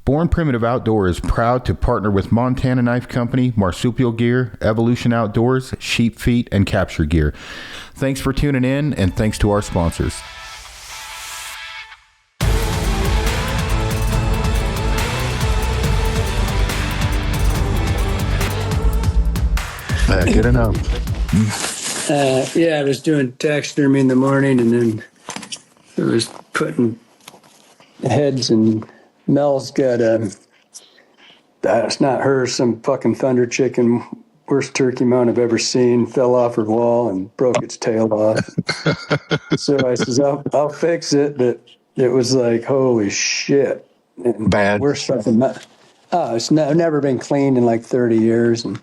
Born Primitive Outdoor is proud to partner with Montana Knife Company, Marsupial Gear, Evolution Outdoors, Sheep Feet, and Capture Gear. Thanks for tuning in, and thanks to our sponsors. Good enough. I was doing taxidermy in the morning, and then I was putting heads, and Mel's got it's not her, some fucking thunder chicken, worst turkey mount I've ever seen, fell off her wall and broke its tail off. So I says, I'll fix it, but it was like, holy shit. And bad. Worst fucking it's never been cleaned in like 30 years, and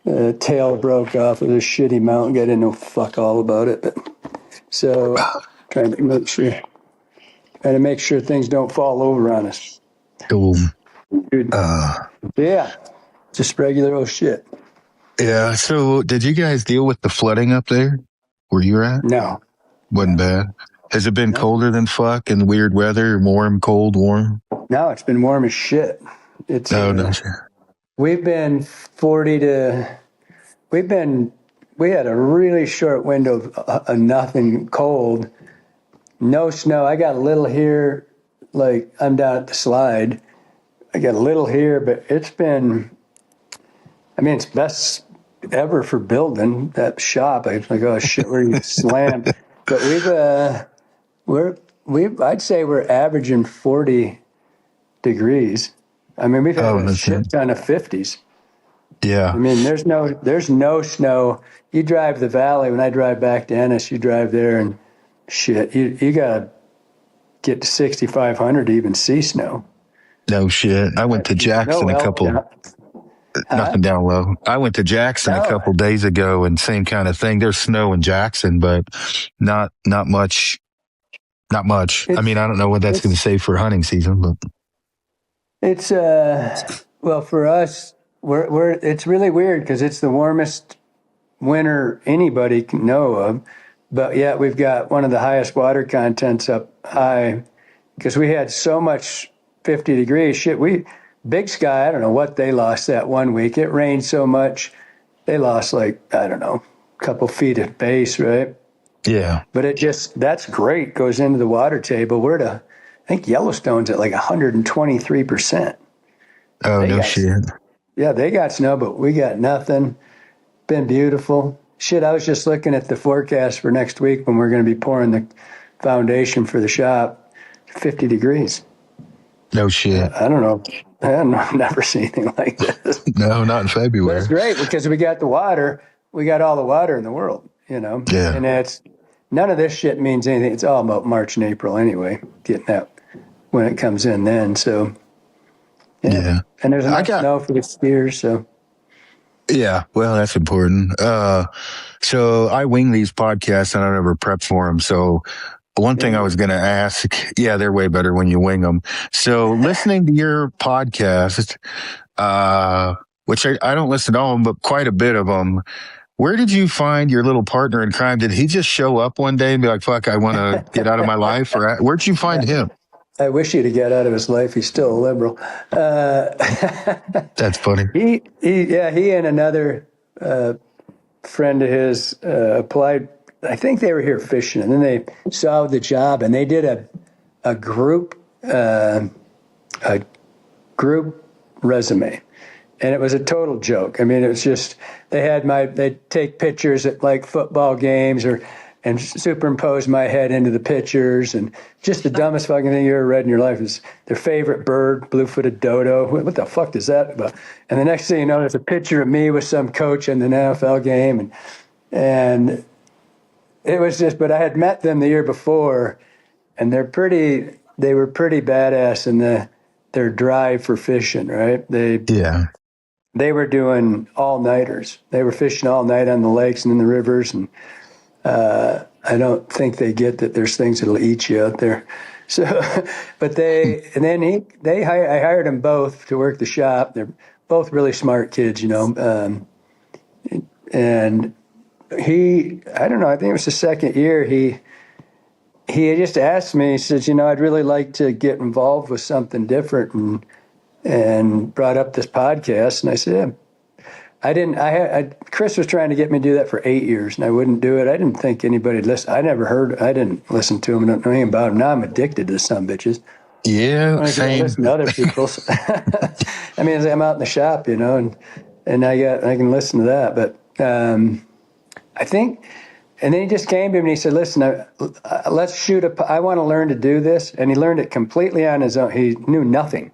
the tail broke off of this shitty mount. I didn't know fuck all about it, but so trying to make sure things don't fall over on us. Cool. Dude. Yeah, just regular old shit. Yeah. So, did you guys deal with the flooding up there where you're at? No, Wasn't bad. Has it been colder than fuck and weird weather? Warm, cold, warm? No, it's been warm as shit. It's no. We've been 40 to. We had a really short window of nothing cold, no snow. I got a little here, like I'm down at the slide. I got a little here, but it's been. I mean, it's best ever for building that shop. I was like, oh shit, we're slammed. But I'd say we're averaging 40 degrees. I mean, we've had a shit ton of 50s. Yeah. I mean, there's no snow. You drive the valley. When I drive back to Ennis, you drive there and shit. You gotta get to 6,500 to even see snow. No shit. I went to Jackson nothing down low. I went to Jackson a couple days ago, and same kind of thing. There's snow in Jackson, but not much. Not much. I mean, I don't know what that's going to say for hunting season, but it's well, for us, we're it's really weird because it's the warmest winter anybody can know of, but yet we've got one of the highest water contents up high because we had so much 50 degrees shit. Big Sky, I don't know what they lost that one week. It rained so much, they lost like, I don't know, a couple feet of base, right? Yeah. But that's great, goes into the water table. I think Yellowstone's at like 123%. Oh, no shit. Yeah, they got snow, but we got nothing. Been beautiful. Shit, I was just looking at the forecast for next week when we're going to be pouring the foundation for the shop. 50 degrees. No shit. I don't know. I've never seen anything like this. No, not in February. But it's great because we got the water. We got all the water in the world, you know. Yeah. And none of this shit means anything. It's all about March and April anyway, getting that when it comes in then. So, yeah. And there's enough snow for the skiers, so. Yeah, well, that's important. So I wing these podcasts and I never prep for them. So one thing I was going to ask, they're way better when you wing them. So listening to your podcast, which I don't listen to all of them, but quite a bit of them, where did you find your little partner in crime? Did he just show up one day and be like, fuck, I want to get out of my life? Or where'd you find him? I wish he'd get out of his life. He's still a liberal. That's funny. He and another friend of his applied. I think they were here fishing, and then they saw the job, and they did a group resume, and it was a total joke. I mean, it was just they'd take pictures at like football games and superimpose my head into the pictures, and just the dumbest fucking thing you ever read in your life is their favorite bird, blue-footed dodo. What the fuck is that about? And the next thing you know, there's a picture of me with some coach in an NFL game, and it was just. But I had met them the year before, and they were pretty badass in their drive for fishing. Right? They were doing all-nighters. They were fishing all night on the lakes and in the rivers, and I don't think they get that there's things that'll eat you out there. So, but I hired them both to work the shop. They're both really smart kids, you know. And I don't know, I think it was the second year, he just asked me, he says, you know, I'd really like to get involved with something different and and brought up this podcast. And I said, Chris was trying to get me to do that for 8 years, and I wouldn't do it. I didn't think anybody'd listen. I didn't listen to him. I don't know anything about him. Now I'm addicted to some bitches. Yeah, I same. listen to other people's. I mean, I'm out in the shop, and I can listen to that. But I think, and then he just came to me and he said, "Listen, let's shoot I want to learn to do this." And he learned it completely on his own. He knew nothing,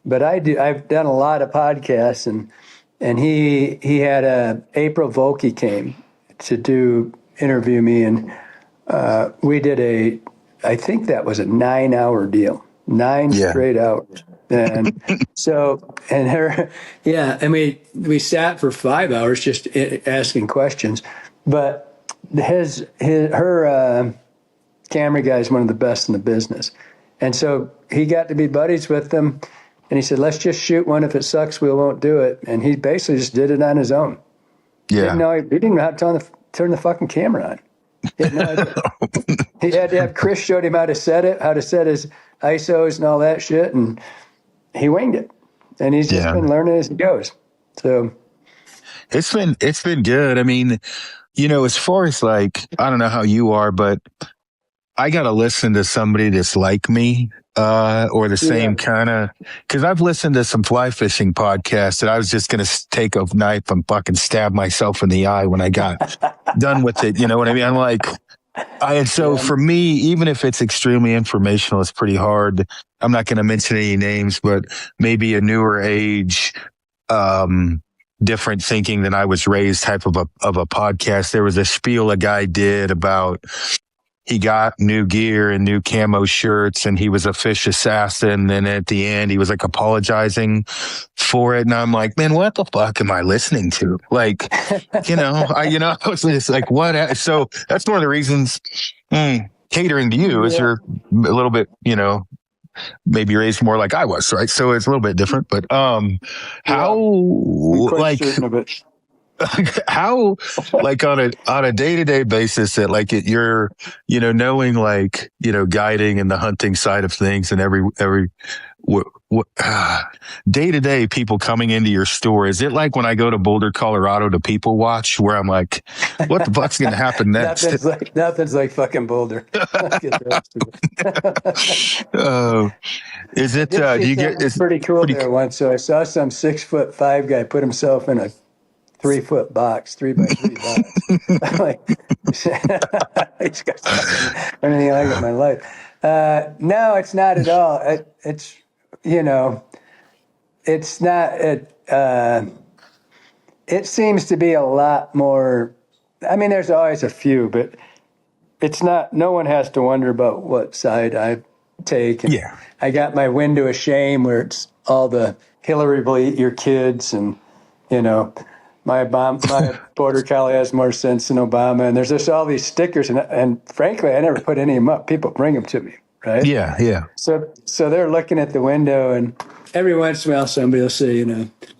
but I've done a lot of podcasts, and he had April Volke came to interview me, and we did I think that was a 9-hour deal. 9 straight hours. And so, and her, and we sat for 5 hours just asking questions. But her camera guy is one of the best in the business. And so he got to be buddies with them. And he said, let's just shoot one. If it sucks, we won't do it. And he basically just did it on his own. Yeah. He didn't know how to turn the fucking camera on. He had no idea. He had to have Chris showed him how to set his ISOs and all that shit, and he winged it. And he's just been learning as he goes. So it's been good. I mean, as far as like, I don't know how you are, but I got to listen to somebody that's like me, or the same kind of, cause I've listened to some fly fishing podcasts that I was just going to take a knife and fucking stab myself in the eye when I got done with it. You know what I mean? I'm like, for me, even if it's extremely informational, it's pretty hard. I'm not going to mention any names, but maybe a newer age, different thinking than I was raised type of a podcast. There was a spiel a guy did about, he got new gear and new camo shirts and he was a fish assassin. And at the end, he was like apologizing for it. And I'm like, man, what the fuck am I listening to? Like, I was just like, what? So that's one of the reasons catering to you is you're a little bit, maybe raised more like I was, right? So it's a little bit different, but how like how like on a day-to-day basis that like you're knowing like guiding and the hunting side of things and every day-to-day people coming into your store, is it like when I go to Boulder, Colorado to people watch where I'm like, what the fuck's gonna happen next? nothing's like fucking Boulder. Is it do you get it's pretty cool there once? So I saw some 6'5" guy put himself in a 3-foot box, 3x3 box. I'm like, he's got anything like it in my life. No, it's not at all. It's it's not. It seems to be a lot more. I mean, there's always a few, but it's not. No one has to wonder about what side I take. And I got my window of shame where it's all the Hillary will eat your kids, and my border collie has more sense than Obama, and there's just all these stickers, and frankly, I never put any of them up. People bring them to me, right? Yeah. So they're looking at the window, and every once in a while, somebody will say,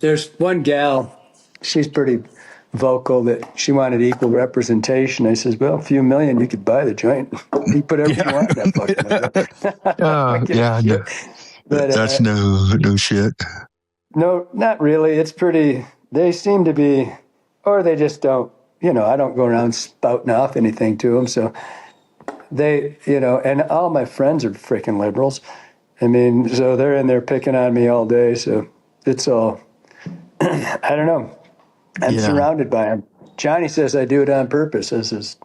there's one gal, she's pretty vocal that she wanted equal representation. I says, well, a few million, you could buy the joint. You put everything you want in that fucking But that's no shit. No, not really. It's pretty. They seem to be, or they just don't, I don't go around spouting off anything to them. So they, and all my friends are freaking liberals. I mean, so they're in there picking on me all day. So it's all, I don't know. I'm surrounded by them. Johnny says I do it on purpose. I says,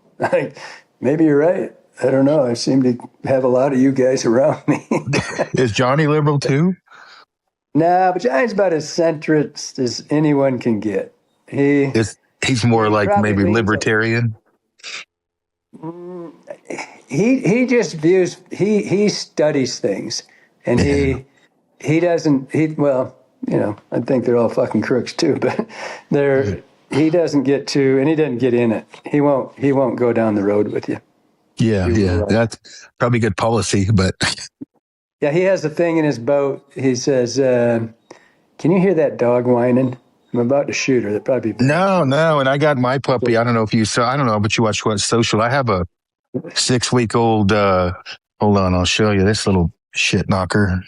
maybe you're right. I don't know. I seem to have a lot of you guys around me. Is Johnny liberal too? Nah, but Johnny's about as centrist as anyone can get. He's more like maybe libertarian. He just views he studies things, and he doesn't. I think they're all fucking crooks too, but he doesn't get to, and he doesn't get in it. He won't go down the road with you. Yeah. That's probably good policy, but. Yeah, he has a thing in his boat. He says, can you hear that dog whining? I'm about to shoot her. That probably No. And I got my puppy. I don't know if you saw, I don't know, but you watch what social. I have a 6-week-old, hold on, I'll show you this little shit knocker.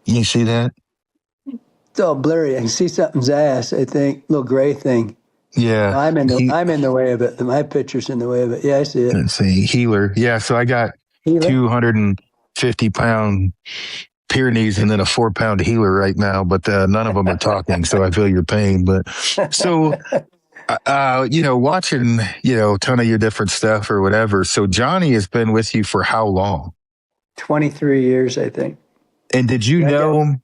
You see that? It's all blurry. I can see something's ass, I think. Little gray thing. Yeah. I'm in the way of it. My picture's in the way of it. Yeah, I see it. Let's see, healer. Yeah, so I got Healer? 250-pound Pyrenees and then a 4-pound healer right now, but none of them are talking, so I feel your pain. But so, watching, a ton of your different stuff or whatever. So Johnny has been with you for how long? 23 years, I think. And did you know?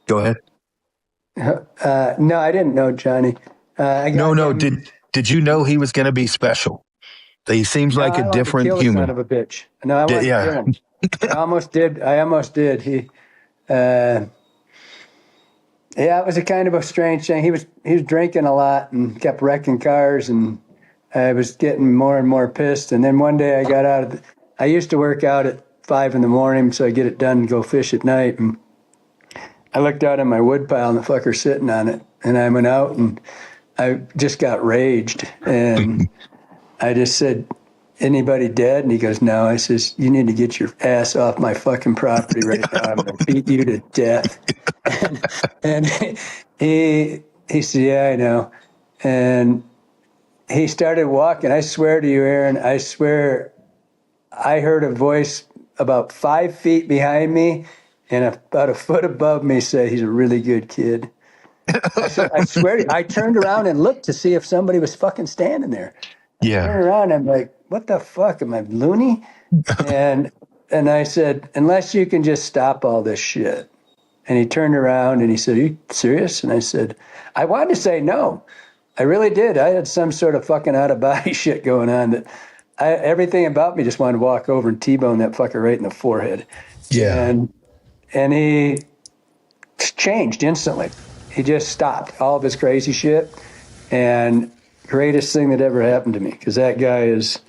Go ahead. No, I didn't know Johnny. No. Did you know he was going to be special? He seems like a different kill human. Son of a bitch. No, I wanted to kill him. I almost did. It was a kind of a strange thing. He was drinking a lot and kept wrecking cars, and I was getting more and more pissed. And then one day I got out of I used to work out at 5 a.m, so I get it done and go fish at night. And I looked out on my wood pile and the fucker's sitting on it. And I went out and I just got raged. And I just said, "Anybody dead?" And he goes, "No." I says, "You need to get your ass off my fucking property right now. I'm going to beat you to death." and he said, "Yeah, I know." And he started walking. I swear to you, Aaron, I swear I heard a voice about 5 feet behind me and about a foot above me say, "He's a really good kid." I swear to you, I turned around and looked to see if somebody was fucking standing there. Yeah. I turned around, I'm like, "What the fuck? Am I loony?" And I said, "Unless you can just stop all this shit." And he turned around and he said, "Are you serious?" And I said, I wanted to say no. I really did. I had some sort of fucking out of body shit going on that everything about me just wanted to walk over and T-bone that fucker right in the forehead. Yeah. And he changed instantly. He just stopped all of his crazy shit. And greatest thing that ever happened to me, because that guy is,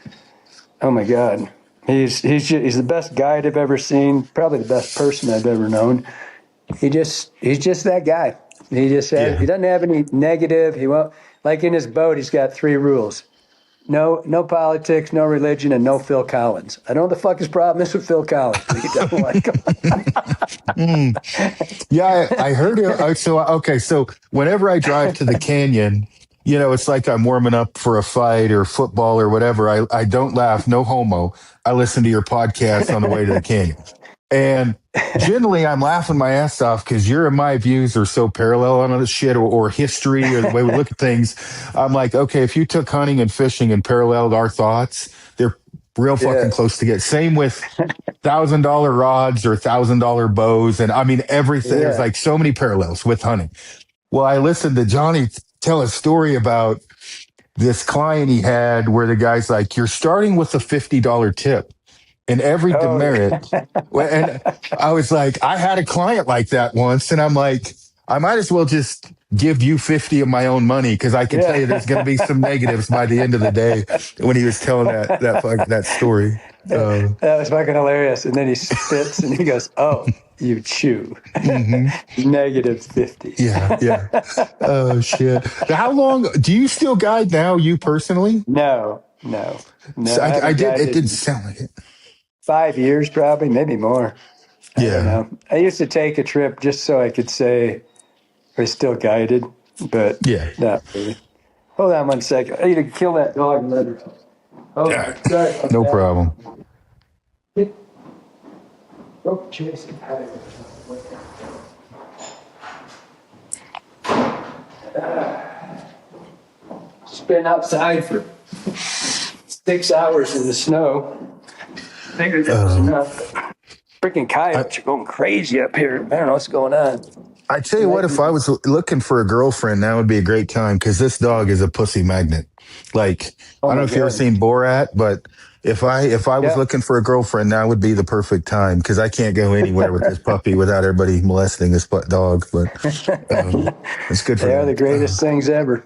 oh my God, he's the best guy I've ever seen, probably the best person I've ever known. He's just that guy. He just he doesn't have any negative. He won't, like in his boat, he's got 3 rules. No politics, no religion, and no Phil Collins. I don't know what the fuck his problem is with Phil Collins. But he doesn't like him. Yeah, I heard it. So whenever I drive to the canyon, it's like I'm warming up for a fight or football or whatever. I don't laugh, no homo. I listen to your podcast on the way to the canyon. And generally, I'm laughing my ass off because your and my views are so parallel on this shit or history or the way we look at things. I'm like, okay, if you took hunting and fishing and paralleled our thoughts, they're real fucking close together. Same with $1,000 rods or $1,000 bows. And I mean, everything. There's like so many parallels with hunting. Well, I listened to Johnny tell a story about this client he had where the guy's like, "You're starting with a $50 tip. And every demerit." And I was like, I had a client like that once. And I'm like, I might as well just give you 50 of my own money because I can tell you there's going to be some negatives by the end of the day when he was telling that story. That was fucking hilarious. And then he spits and he goes, "Oh, you chew." Mm-hmm. -50. Yeah. Oh, shit. How long do you still guide now, you personally? No. So I did. It didn't sound like it. 5 years, probably, maybe more. I don't know. I used to take a trip just so I could say I was still guided, but not really. Hold on 1 second. I need to kill that dog and let her out. Oh, sorry. No problem. Go chase it. It's been outside for 6 hours in the snow. I think that's enough. Freaking coyotes are going crazy up here. I don't know what's going on. I tell you what, if I was looking for a girlfriend, now would be a great time because this dog is a pussy magnet. Like, I don't know if you've ever seen Borat, but if I was looking for a girlfriend, now would be the perfect time because I can't go anywhere with this puppy without everybody molesting this dog. But it's good for They are the greatest things ever.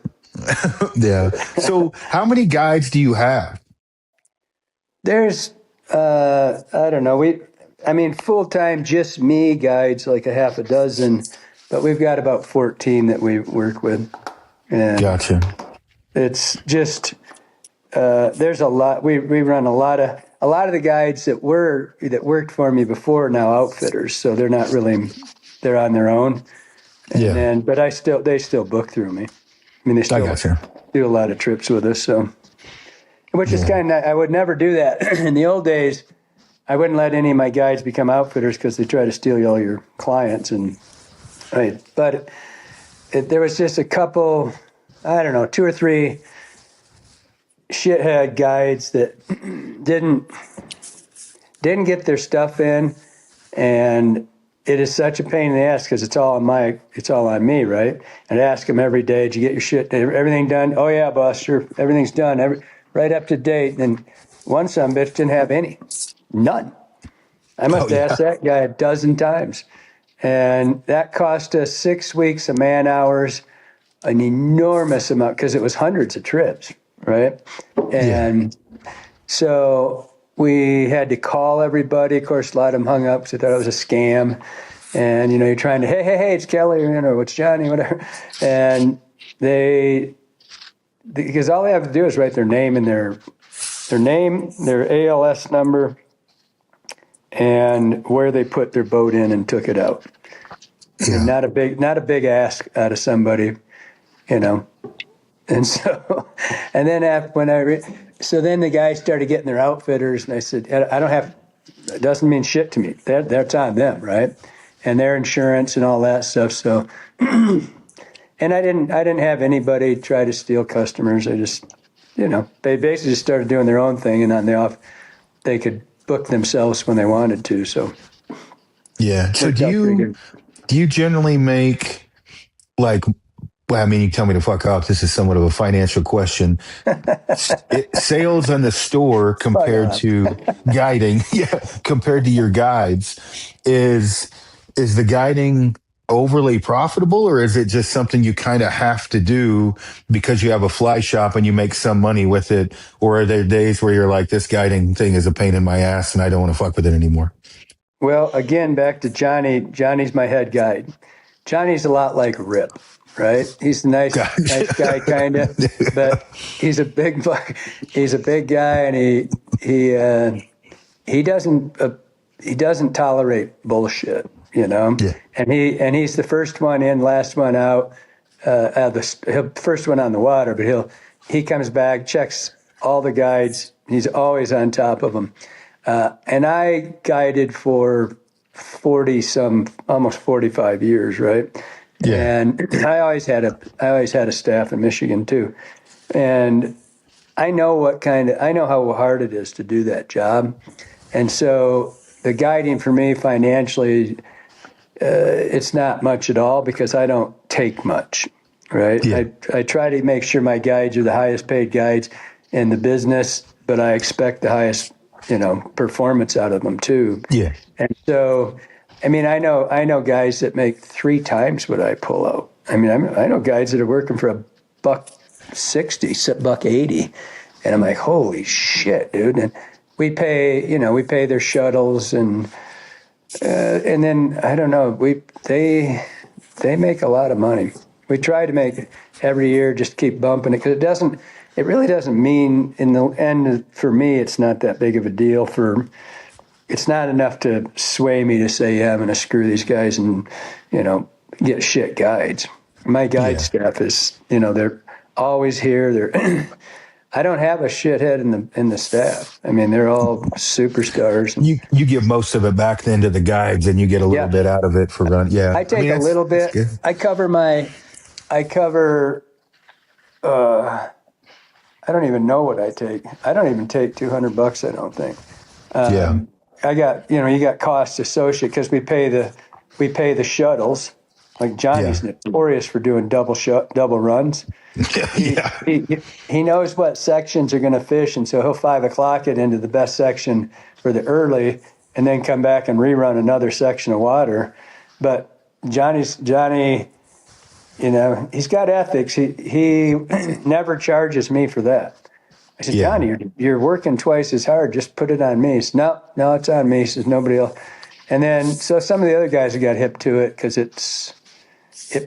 Yeah. So how many guides do you have? There's, I don't know. Full-time, just me guides, like a half a dozen, but we've got about 14 that we work with. And gotcha. It's just, there's a lot. We run a lot of a lot of the guides that worked for me before are now outfitters, so they're not really, they're on their own. And then, but they still book through me. I mean, they still do a lot of trips with us. So, which is kind of, I would never do that. In the old days, I wouldn't let any of my guides become outfitters because they try to steal all your clients. And but there was just a couple, I don't know, 2 or 3 shithead guides that didn't get their stuff in, and it is such a pain in the ass because it's all on me, right? And I ask them every day, did you get your shit, everything done? Oh yeah, boss, sure, everything's done, right up to date. And one son of a bitch didn't have none. I must have asked that guy a dozen times, and that cost us 6 weeks of man hours, an enormous amount because it was hundreds of trips, right? And so we had to call everybody. Of course, a lot of them hung up because they thought it was a scam. And, you're trying to, hey, it's Kelly, it's Johnny, whatever. And because all they have to do is write their name and their ALS number, and where they put their boat in and took it out. Yeah. Not a big ask out of somebody, And so, and then then the guys started getting their outfitters, and I said, it doesn't mean shit to me. That's on them, right? And their insurance and all that stuff. So, and I didn't have anybody try to steal customers. I just, they basically just started doing their own thing, and on the off, they could book themselves when they wanted to. So, yeah. So do you generally make well, I mean, you tell me to fuck off. This is somewhat of a financial question. Sales in the store compared to guiding, compared to your guides, is the guiding overly profitable, or is it just something you kind of have to do because you have a fly shop and you make some money with it? Or are there days where you're like, this guiding thing is a pain in my ass and I don't want to fuck with it anymore? Well, again, back to Johnny. Johnny's my head guide. Johnny's a lot like Rip. Right, he's a nice guy, kind of, but he's a big guy, and he doesn't tolerate bullshit, Yeah. And he's the first one in, last one out, first one on the water. But he comes back, checks all the guides. He's always on top of them. And I guided for almost 45 years, right? Yeah. And I always had a staff in Michigan too, and I know how hard it is to do that job, and so the guiding for me financially, it's not much at all because I don't take much, right? Yeah. I try to make sure my guides are the highest paid guides in the business, but I expect the highest performance out of them too. Yeah, and so. I mean, I know guys that make 3 times what I pull out. I mean, I know guys that are working for $1.60, $1.80, and I'm like, holy shit, dude! And we pay their shuttles, and then I don't know, they make a lot of money. We try to make every year, just keep bumping it because it really doesn't mean in the end for me. It's not that big of a deal It's not enough to sway me to say, yeah, I'm going to screw these guys and, get shit guides. My guide staff is, they're always here. I don't have a shithead in the staff. I mean, they're all superstars. And you give most of it back then to the guides, and you get a little bit out of it for run. Yeah, I take a little bit. I don't even know what I take. I don't even take $200. I don't think. I got, you got costs associated because we pay the shuttles. Like Johnny's notorious for doing double runs. He knows what sections are going to fish, and so he'll 5 o'clock it into the best section for the early, and then come back and rerun another section of water. But Johnny, he's got ethics. He never charges me for that. I said, Johnny, you're working twice as hard. Just put it on me. He said, no, it's on me. He says, nobody else. And then, so some of the other guys have got hip to it because it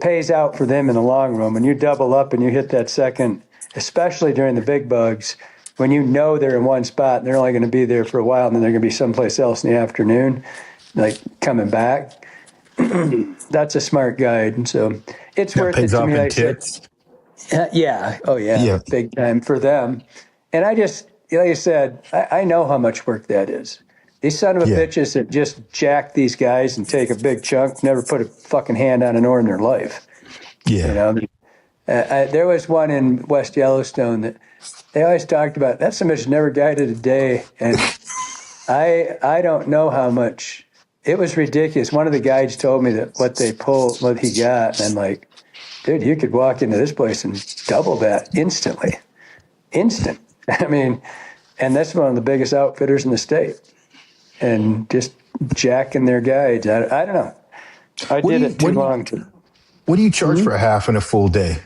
pays out for them in the long run. When you double up and you hit that second, especially during the big bugs, when you know they're in one spot and they're only going to be there for a while and then they're going to be someplace else in the afternoon, like coming back, that's a smart guide. And so it's That worth it pays to off me. in Like I said, tips. yeah. Oh, yeah. Yeah. Big time for them. And I just, like I said, I know how much work that is. These son of a Yeah. bitches that just jack these guys and take a big chunk, never put a fucking hand on an oar in their life. Yeah. You know, there was one in West Yellowstone that they always talked about. That submission never guided a day. And I don't know how much. It was ridiculous. One of the guides told me that what they pulled, what he got. And I'm like, dude, you could walk into this place and double that instantly. Instant. I mean, and that's one of the biggest outfitters in the state. And just jacking their guides. I don't know. I did it too long. What do you charge for a half and a full day?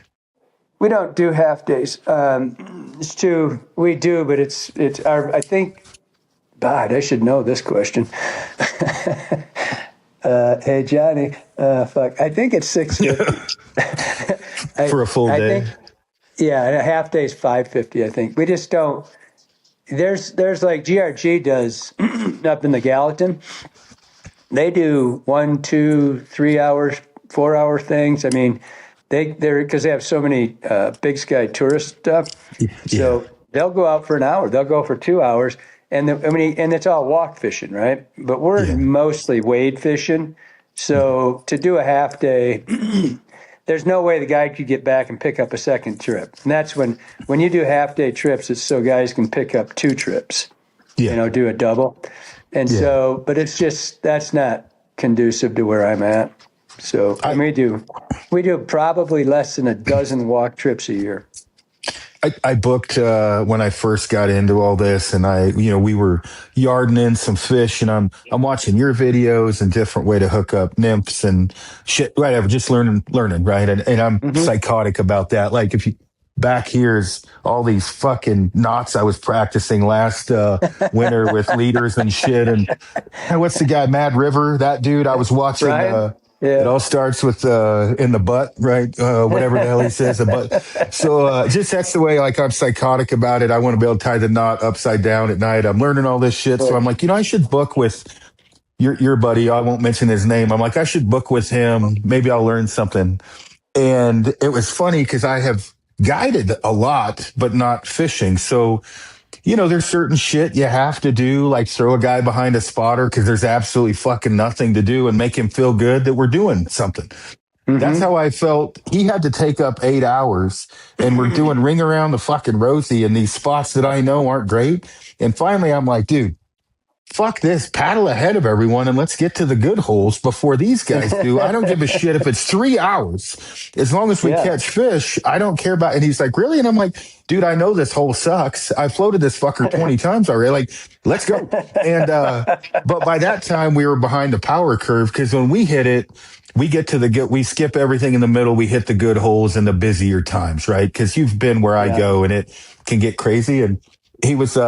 We don't do half days. It's too. We do, but it's our. I think. God, I should know this question. Hey Johnny, fuck. I think it's $650 For a full day. Yeah, and a half day is $550. I think we just don't. There's like GRG does up in the Gallatin. They do 1, 2, 3 hours, 4 hour things. I mean, they're because they have so many big sky tourist stuff. So they'll go out for an hour. They'll go for 2 hours, and and it's all walk fishing, right? But we're mostly wade fishing. So to do a half day, there's no way the guy could get back and pick up a second trip. And that's when you do half day trips, it's so guys can pick up 2 trips. Yeah. You know, do a double. And so, but it's just, that's not conducive to where I'm at. So we do probably less than a dozen walk trips a year. I booked when I first got into all this, and we were yarding in some fish, and I'm watching your videos and different way to hook up nymphs and shit, whatever, just learning, right? And I'm psychotic about that. Like if you back here's all these fucking knots I was practicing last winter with leaders and shit. And what's the guy, Mad River? That dude I was watching. It all starts with in the butt, right? Whatever the hell he says, the butt. So just that's the way, like, I'm psychotic about it. I want to be able to tie the knot upside down at night. I'm learning all this shit. So I'm like, I should book with your buddy. I won't mention his name. I'm like, I should book with him. Maybe I'll learn something. And it was funny because I have guided a lot, but not fishing. So there's certain shit you have to do, like throw a guy behind a spotter because there's absolutely fucking nothing to do and make him feel good that we're doing something. That's how I felt. He had to take up 8 hours, and we're doing ring around the fucking Rosie in these spots that I know aren't great. And finally, I'm like, dude, fuck this, paddle ahead of everyone and let's get to the good holes before these guys do. I don't give a shit if it's 3 hours. As long as we catch fish, I don't care about. And he's like, really? And I'm like, dude, I know this hole sucks. I floated this fucker 20 times already. Like, let's go. And, but by that time we were behind the power curve, because when we hit it, we get to we skip everything in the middle. We hit the good holes in the busier times, right? Because you've been where I go and it can get crazy. And he was,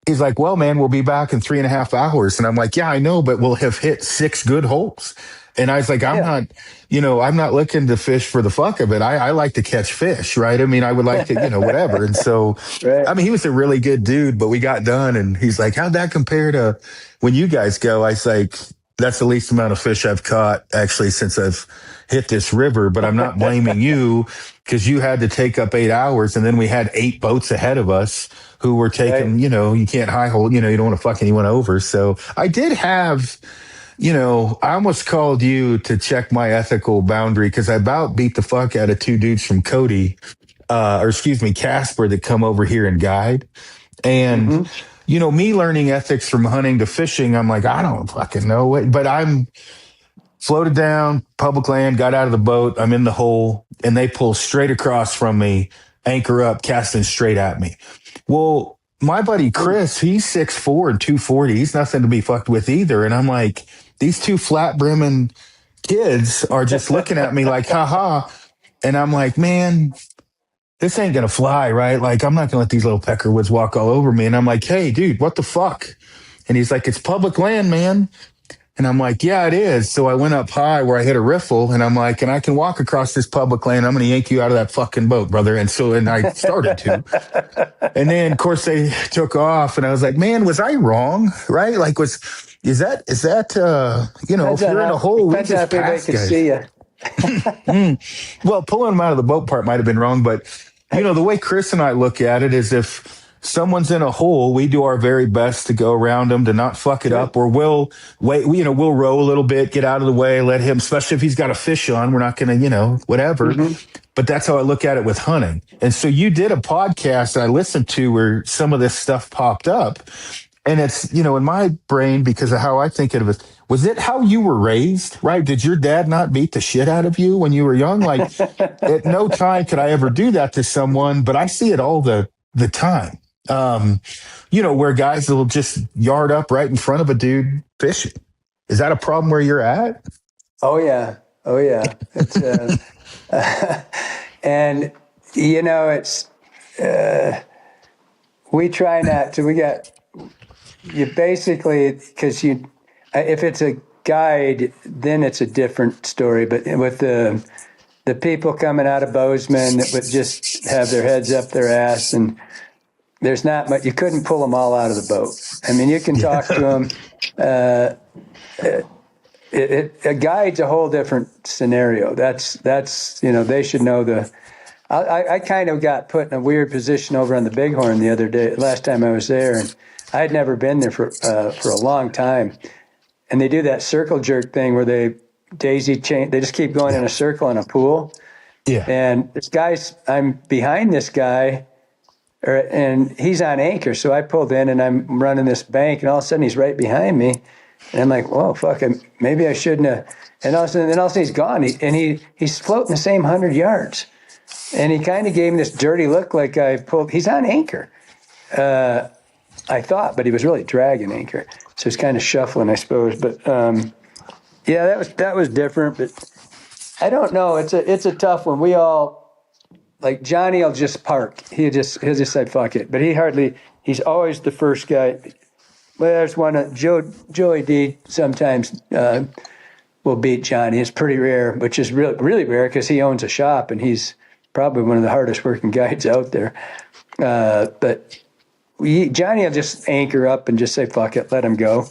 he's like, well, man, we'll be back in 3.5 hours. And I'm like, yeah, I know, but we'll have hit 6 good holes. And I was like, I'm not looking to fish for the fuck of it. I like to catch fish, right? I mean, I would like to, whatever. And so, I mean, he was a really good dude, but we got done and he's like, how'd that compare to when you guys go? I was like, that's the least amount of fish I've caught actually since I've hit this river, but I'm not blaming you because you had to take up 8 hours. And then we had 8 boats ahead of us who were taking, you can't high hold, you don't want to fuck anyone over. So I did have, I almost called you to check my ethical boundary because I about beat the fuck out of 2 dudes from Cody, Casper, that come over here and guide. And, me learning ethics from hunting to fishing, I'm like, I don't fucking know what, but I'm floated down public land, got out of the boat. I'm in the hole and they pull straight across from me, anchor up, casting straight at me. Well, my buddy Chris, he's 6'4" and 240. He's nothing to be fucked with either. And I'm like, these 2 flat brimming kids are just looking at me like, haha. And I'm like, man, this ain't going to fly, right? Like, I'm not going to let these little peckerwoods walk all over me. And I'm like, hey, dude, what the fuck? And he's like, it's public land, man. And I'm like, yeah, it is. So I went up high where I hit a riffle, and I'm like, and I can walk across this public lane. I'm going to yank you out of that fucking boat, brother. And I started to. And then, of course, they took off, and I was like, man, was I wrong? Right? Like, is that, if you're in a hole, we just pass guys. See you. Well, pulling them out of the boat part might have been wrong, but, the way Chris and I look at it is if someone's in a hole, we do our very best to go around them to not fuck it up, or we'll wait, we'll row a little bit, get out of the way, let him, especially if he's got a fish on, we're not going to, whatever. Mm-hmm. But that's how I look at it with hunting. And so you did a podcast I listened to where some of this stuff popped up, and it's, in my brain, because of how I think of it, was it how you were raised, right? Did your dad not beat the shit out of you when you were young? Like, at no time could I ever do that to someone, but I see it all the time. Where guys will just yard up right in front of a dude fishing. Is that a problem where you're at? Oh yeah. It's, and it's, we try not to, you basically, because if it's a guide, then it's a different story. But with the people coming out of Bozeman that would just have their heads up their ass, and there's not much, you couldn't pull them all out of the boat. I mean, you can talk to them. A guide's a whole different scenario. That's they should know I kind of got put in a weird position over on the Bighorn the other day, last time I was there, and I had never been there for a long time. And they do that circle jerk thing where they daisy chain, they just keep going in a circle in a pool. Yeah. And I'm behind this guy, and he's on anchor. So I pulled in and I'm running this bank, and all of a sudden he's right behind me. And I'm like, whoa, fuck, maybe I shouldn't have. And all of a sudden he's gone. He's floating the same 100 yards. And he kind of gave me this dirty look like he's on anchor. I thought, but he was really dragging anchor. So he's kind of shuffling, I suppose. But that was different. But I don't know. It's a tough one. We all, like, Johnny will just park. He'll just say, fuck it. But he's always the first guy. Well, there's one, Joey D sometimes will beat Johnny. It's pretty rare, which is really, really rare because he owns a shop and he's probably one of the hardest working guides out there. But Johnny will just anchor up and just say, fuck it, let him go.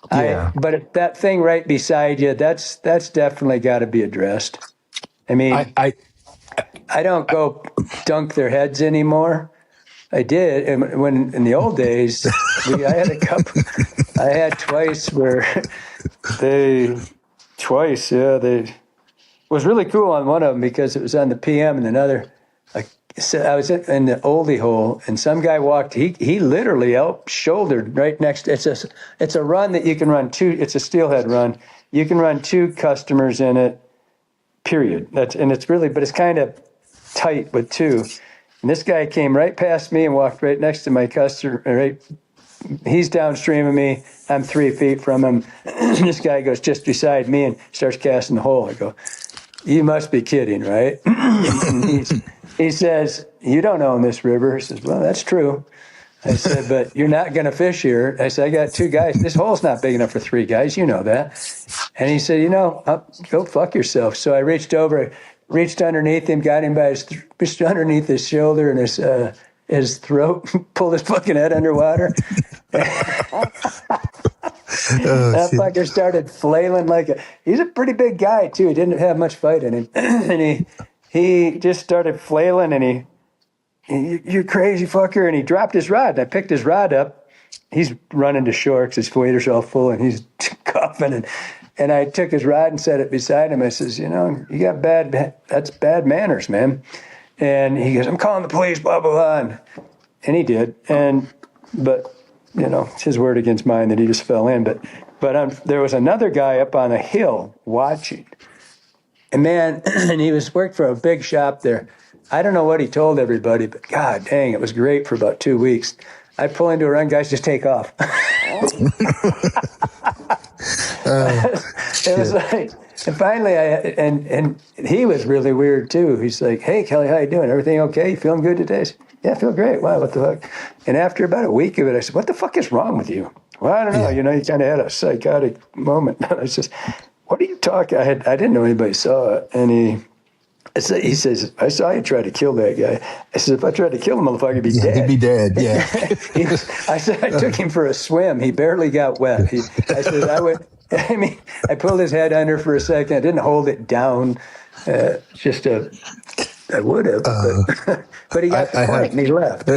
Yeah. But that thing right beside you, that's definitely got to be addressed. I mean, I don't go dunk their heads anymore. I did, and when in the old days, I had twice where it was really cool on one of them because it was on the PM, and another, I was in the oldie hole, and some guy walked. He literally shouldered right next. It's a run that you can run two. It's a steelhead run. You can run two customers in it. Period. But it's kind of tight with two. And this guy came right past me and walked right next to my customer. Right, he's downstream of me. I'm 3 feet from him. This guy goes just beside me and starts casting the hole. I go, "You must be kidding, right?" And he says, "You don't own this river." He says, "Well, that's true." I said, "But you're not going to fish here." I said, "I got two guys. This hole's not big enough for three guys. You know that." And he said, "Go fuck yourself." So I reached underneath him, got him by just underneath his shoulder and his throat, pulled his fucking head underwater. That fucker started flailing he's a pretty big guy too. He didn't have much fight in him. And he just started flailing, and you crazy fucker. And he dropped his rod. And I picked his rod up. He's running to shore because his wader's all full, and he's coughing. And I took his rod and set it beside him. I says, you got that's bad manners, man. And he goes, "I'm calling the police, blah, blah, blah." And he did. But it's his word against mine that he just fell in. But there was another guy up on a hill watching. And man, and he worked for a big shop there. I don't know what he told everybody, but God dang, it was great for about 2 weeks. I pull into a run, guys, just take off. It was like, and finally, and he was really weird too. He's like, "Hey, Kelly, how you doing? Everything okay? You feeling good today?" I said, "Yeah, I feel great." "Wow, what the fuck?" And after about a week of it, I said, "What the fuck is wrong with you? Well, I don't know. You know, he kind of had a psychotic moment. I was just, what are you talking? I didn't know anybody saw it. And he says, I saw you try to kill that guy. I said, if I tried to kill the motherfucker, he'd be dead. He'd be dead, yeah. I said, I took him for a swim. He barely got wet. I said, I pulled his head under for a second. I didn't hold it down. I would have, but he got the point and he left.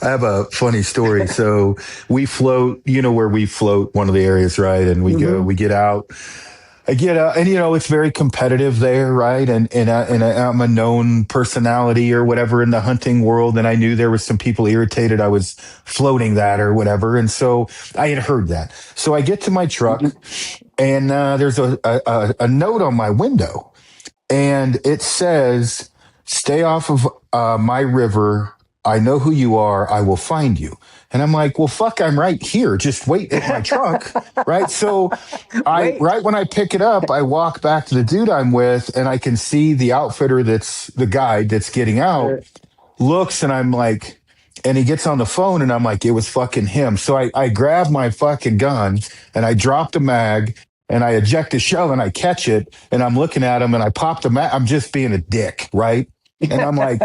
I have a funny story. So we float, you know where we float, one of the areas, right? And we go, we get out. I get out, and it's very competitive there, right? And I'm a known personality or whatever in the hunting world, and I knew there was some people irritated I was floating that or whatever, and so I had heard that. So I get to my truck, and there's a note on my window, and it says, "Stay off of my river. I know who you are. I will find you." And I'm like, well, fuck, I'm right here. Just wait in my truck. Right. So right when I pick it up, I walk back to the dude I'm with, and I can see the outfitter that's the guide that's getting out looks, and I'm like, and he gets on the phone, and I'm like, it was fucking him. So I grab my fucking gun, and I drop the mag, and I eject a shell, and I catch it, and I'm looking at him, and I pop the mag. I'm just being a dick. Right. And I'm like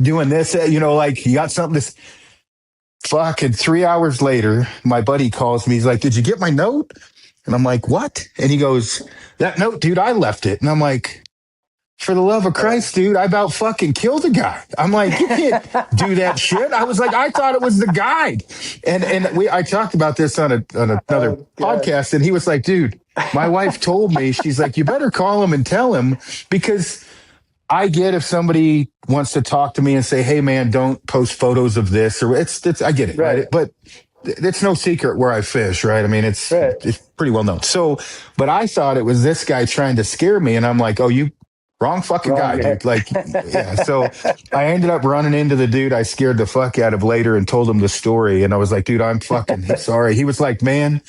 doing this, like, you got something to... Fucking 3 hours later, my buddy calls me. He's like, did you get my note? And I'm like, what? And he goes, that note, dude, I left it. And I'm like, for the love of Christ, dude, I about fucking killed a guy. I'm like, you can't do that shit. I was like, I thought it was the guide. And I talked about this on another podcast, and he was like, dude, my wife told me, she's like, you better call him and tell him, because I get if somebody wants to talk to me and say, hey man, don't post photos of this, or it's I get it. Right. But it's no secret where I fish. Right. I mean, it's pretty well known. So, but I thought it was this guy trying to scare me. And I'm like, oh, you wrong fucking guy, dude. Like, yeah. So I ended up running into the dude I scared the fuck out of later and told him the story. And I was like, dude, I'm fucking sorry. He was like, man,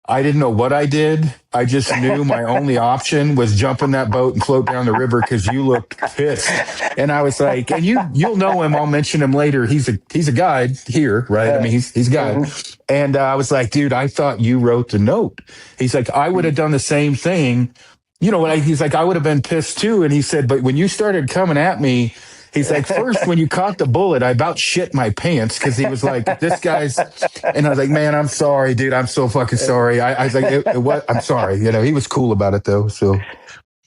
I didn't know what I did. I just knew my only option was jump in that boat and float down the river because you looked pissed. And I was like, and you'll know him. I'll mention him later. He's a guide here, right? I mean, he's a guide. And I was like, dude, I thought you wrote the note. He's like, I would have done the same thing. He's like, I would have been pissed too. And he said, but when you started coming at me, he's like, first, when you caught the bullet, I about shit my pants, because he was like, this guy's, and I was like, man, I'm sorry, dude. I'm so fucking sorry. I was like, I'm sorry. He was cool about it though. So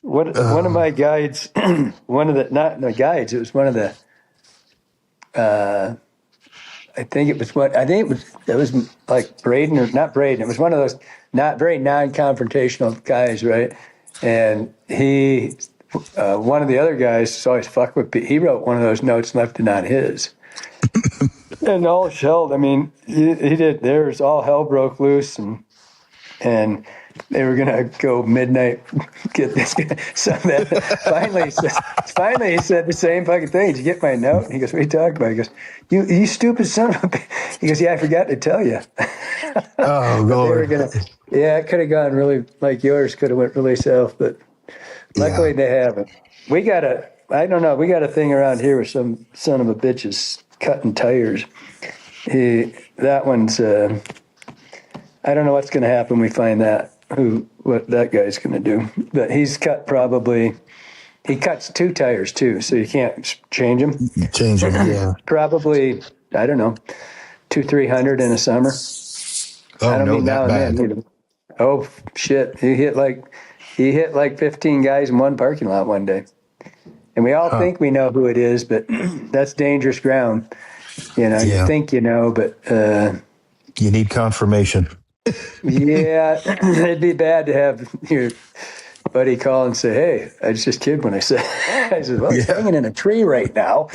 one of my guides, it was one of the, it was like Braden, or not Braden. It was one of those not very non-confrontational guys. Right. And one of the other guys always fuck with people. He wrote one of those notes, left it on his. And all shelled. I mean, he did. There's all hell broke loose, and they were gonna go midnight get this guy. So finally he said the same fucking thing. Did you get my note? And he goes, what are you talking about? He goes, you stupid son of a bitch. He goes, yeah, I forgot to tell you. Oh, Lord. It could have gone really, like yours could have went really south, but luckily they haven't. We got a thing around here with some son of a bitch is cutting tires. That one's, I don't know what's going to happen when we find that, what that guy's going to do. But he cuts 2 tires too, so you can't change them. Change them, yeah. Probably, I don't know, 200-300 in a summer. Oh, I don't mean that bad. Then, oh, shit. He hit like 15 guys in one parking lot one day. And we all think we know who it is, but that's dangerous ground. You think you know, but... you need confirmation. Yeah, it'd be bad to have your buddy call and say, hey, I was just kidding when I said, well, he's hanging in a tree right now.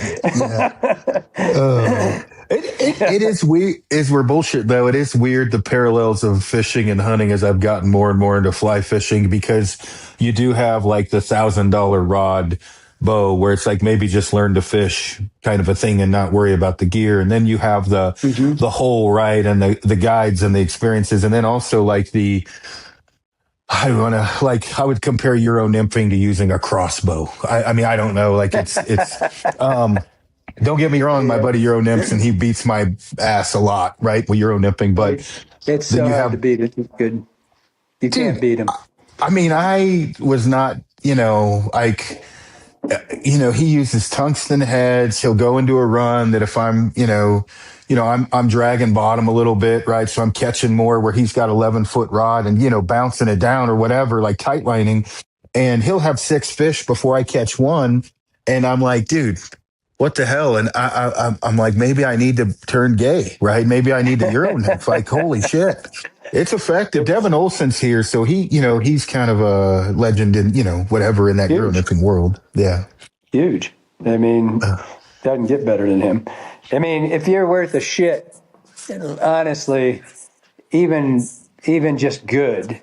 It is weird. We're bullshit though. It is weird, the parallels of fishing and hunting, as I've gotten more and more into fly fishing, because you do have like the $1,000 rod bow where it's like maybe just learn to fish kind of a thing and not worry about the gear. And then you have the whole, right, and the guides and the experiences. And then also like I would compare Euro nymphing to using a crossbow. I mean, I don't know. Like it's Don't get me wrong, my buddy Euro nymphs, and he beats my ass a lot, right? With Euro nymphing, but It's then so you hard to have, beat it. Good. You can't dude. beat him. I mean, I was not, like, he uses tungsten heads. He'll go into a run that if I'm, I'm dragging bottom a little bit, right? So I'm catching more where he's got 11-foot rod and, bouncing it down or whatever, like tight lining. And he'll have 6 fish before I catch one. And I'm like, dude, what the hell? And I'm like, maybe I need to turn gay, right? Maybe I need to Euro nymph. Like, holy shit. It's effective. Devin Olson's here. So he's kind of a legend in, whatever in that Euro Huge. nymphing world. Yeah. Huge. I mean, doesn't get better than him. I mean, if you're worth a shit, honestly, even just good,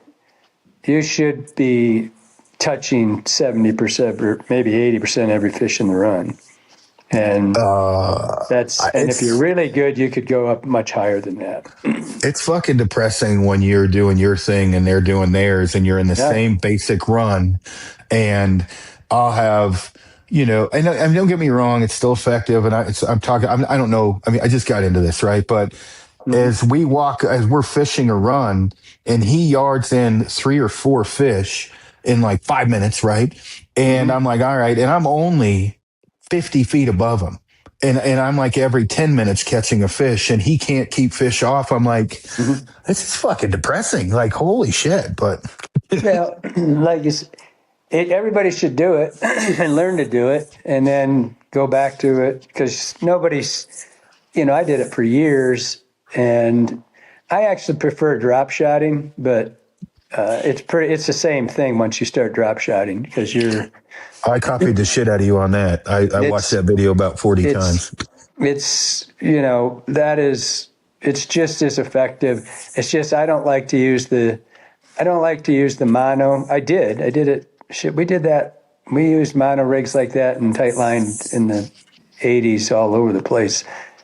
you should be touching 70% or maybe 80% every fish in the run. And if you're really good, you could go up much higher than that. It's fucking depressing when you're doing your thing and they're doing theirs and you're in the same basic run. And I'll have, and don't get me wrong, it's still effective. And I don't know. I mean, I just got into this, right? But as we're fishing a run and he yards in 3 or 4 fish in like 5 minutes, right? And I'm like, all right. And I'm only 50 feet above him. And I'm like every 10 minutes catching a fish and he can't keep fish off. I'm like, this is fucking depressing. Like, holy shit. But well, like everybody should do it and learn to do it and then go back to it because nobody's, I did it for years and I actually prefer drop shotting, but it's the same thing once you start drop shotting because I copied the shit out of you on that. I watched that video about 40 times. It's it's just as effective. It's just I don't like to use the mono. I did it. Shit, we did that. We used mono rigs like that and tight line in the 80s all over the place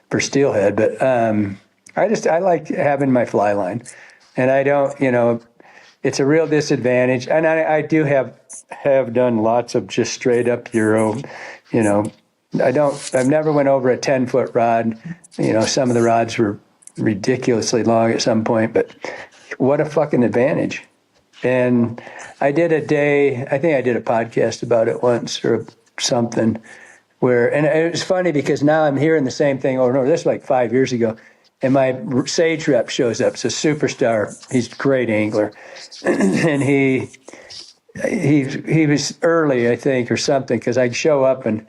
for steelhead. But I like having my fly line, and I don't. It's a real disadvantage. And I do have done lots of just straight up Euro. I've never went over a 10-foot rod. Some of the rods were ridiculously long at some point, but what a fucking advantage. And I think I did a podcast about it once or something and it was funny because now I'm hearing the same thing over and over. This was like 5 years ago. And my Sage rep shows up. It's a superstar. He's a great angler. And he was early, I think, or something, because I'd show up and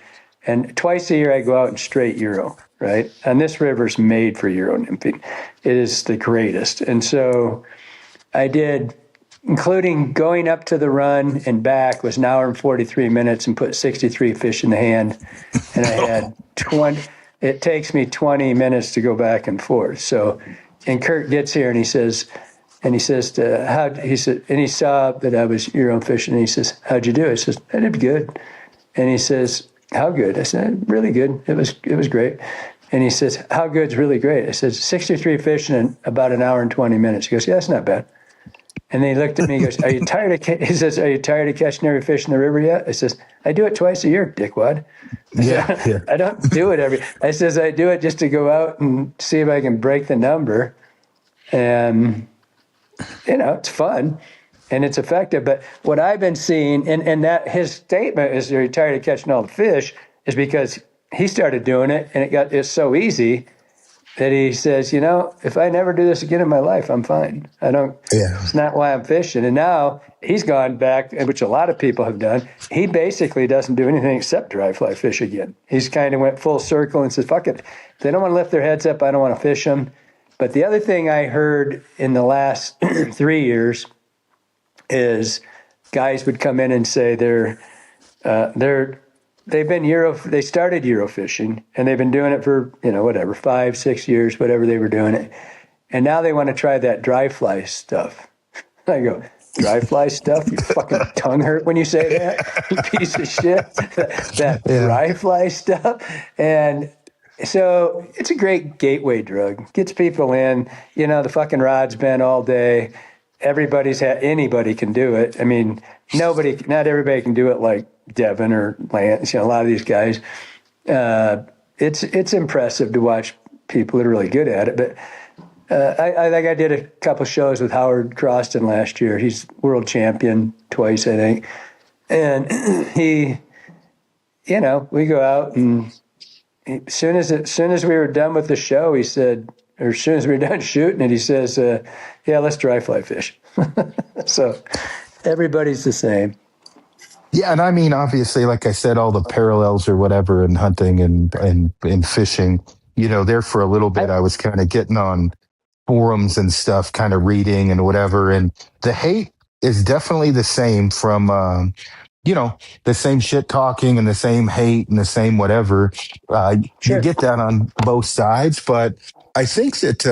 twice a year I go out and straight Euro, right? And this river's made for Euro nymphing. It is the greatest. And so I did, including going up to the run and back, was an hour and 43 minutes and put 63 fish in the hand. And I had 20. It takes me 20 minutes to go back and forth. So, and Kurt gets here and he says, and he says, and he saw that I was Euro fishing. And he says, how'd you do? I says, I did good. And he says, how good? I said, really good. It was great. And he says, how good's really great? I said, 63 fish in about an hour and 20 minutes. He goes, yeah, that's not bad. And then he looked at me and he goes, are you tired of catching every fish in the river yet? I says, I do it twice a year, dickwad. Yeah. I don't do it I says, I do it just to go out and see if I can break the number. And, it's fun and it's effective. But what I've been seeing, and that his statement is you're tired of catching all the fish, is because he started doing it and it's so easy that he says, if I never do this again in my life, I'm fine. It's not why I'm fishing. And now he's gone back, which a lot of people have done. He basically doesn't do anything except dry fly fish again. He's kind of went full circle and says, fuck it. If they don't want to lift their heads up, I don't want to fish them. But the other thing I heard in the last 3 years is guys would come in and say they started Euro fishing and they've been doing it for, 5, 6 years, whatever they were doing it. And now they want to try that dry fly stuff. I go, dry fly stuff? You fucking tongue hurt when you say that, you piece of shit. that dry fly stuff. And so it's a great gateway drug. Gets people in, the fucking rod's been all day. Anybody can do it. I mean, not everybody can do it like Devin or Lance, a lot of these guys. it's impressive to watch people that are really good at it. But I think I did a couple shows with Howard Croston last year. He's world champion twice, I think. And he, we go out, and as soon as we were done with the show, he said, or as soon as we were done shooting it, he says, yeah, let's dry fly fish. So everybody's the same. Yeah, and I mean, obviously, like I said, all the parallels or whatever in hunting and fishing, there for a little bit, I was kind of getting on forums and stuff, kind of reading and whatever. And the hate is definitely the same from, the same shit talking and the same hate and the same whatever. Sure. You get that on both sides. But I think that,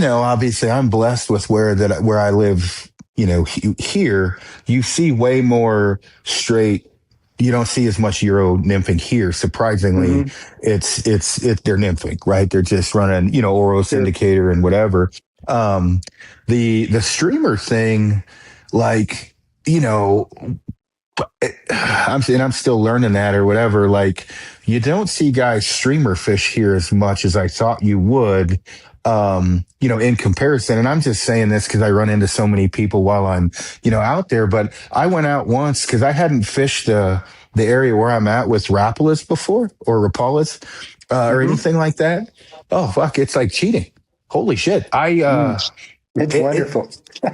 obviously I'm blessed with where I live. Here you see way more straight. You don't see as much Euro nymphing here. Surprisingly, it's they're nymphing, right? They're just running, Oros indicator and whatever. The streamer thing, like, I'm still learning that or whatever. Like, you don't see guys streamer fish here as much as I thought you would. In comparison, and I'm just saying this because I run into so many people while I'm, out there, but I went out once because I hadn't fished the area where I'm at with Rapalas before or Rapalas, or anything like that. Oh, fuck. It's like cheating. Holy shit. It's wonderful.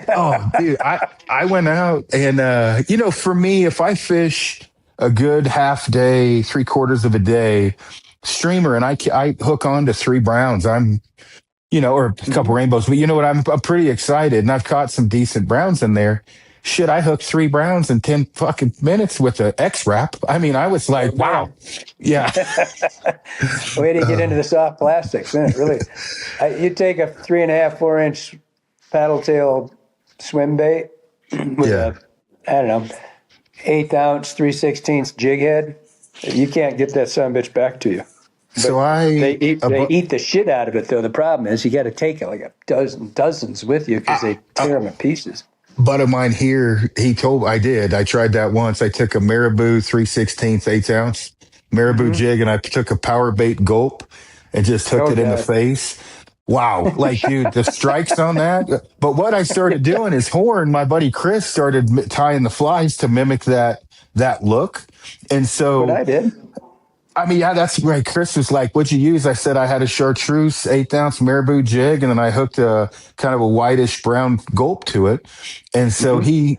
Oh, dude, I went out and, for me, if I fish a good half day, 3/4 of a day streamer and I hook on to 3 browns, I'm, or a couple rainbows, but you know what? I'm pretty excited, and I've caught some decent browns in there. Shit, I hooked 3 browns in 10 fucking minutes with an X wrap. I mean, I was like, wow. Yeah. Way to get into the soft plastics, isn't it? Really. You take a 3.5, 4-inch paddle tail swim bait with a, I don't know, 1/8 ounce, 3/16 jig head. You can't get that son of a bitch back to you. So they eat the shit out of it, though. The problem is you got to take it like a dozens with you because they tear them to pieces. Buddy of mine here, I tried that once. I took a Marabou 3/16 1/8 ounce Marabou jig, and I took a power bait gulp and just hooked it in the face. Wow. Like, dude, the strikes on that. But what I started doing is my buddy Chris started tying the flies to mimic that look. And so what I did. I mean, yeah, that's right. Chris was like, "What'd you use?" I said, "I had a chartreuse 1/8 ounce Marabou jig, and then I hooked a kind of a whitish brown gulp to it." And so he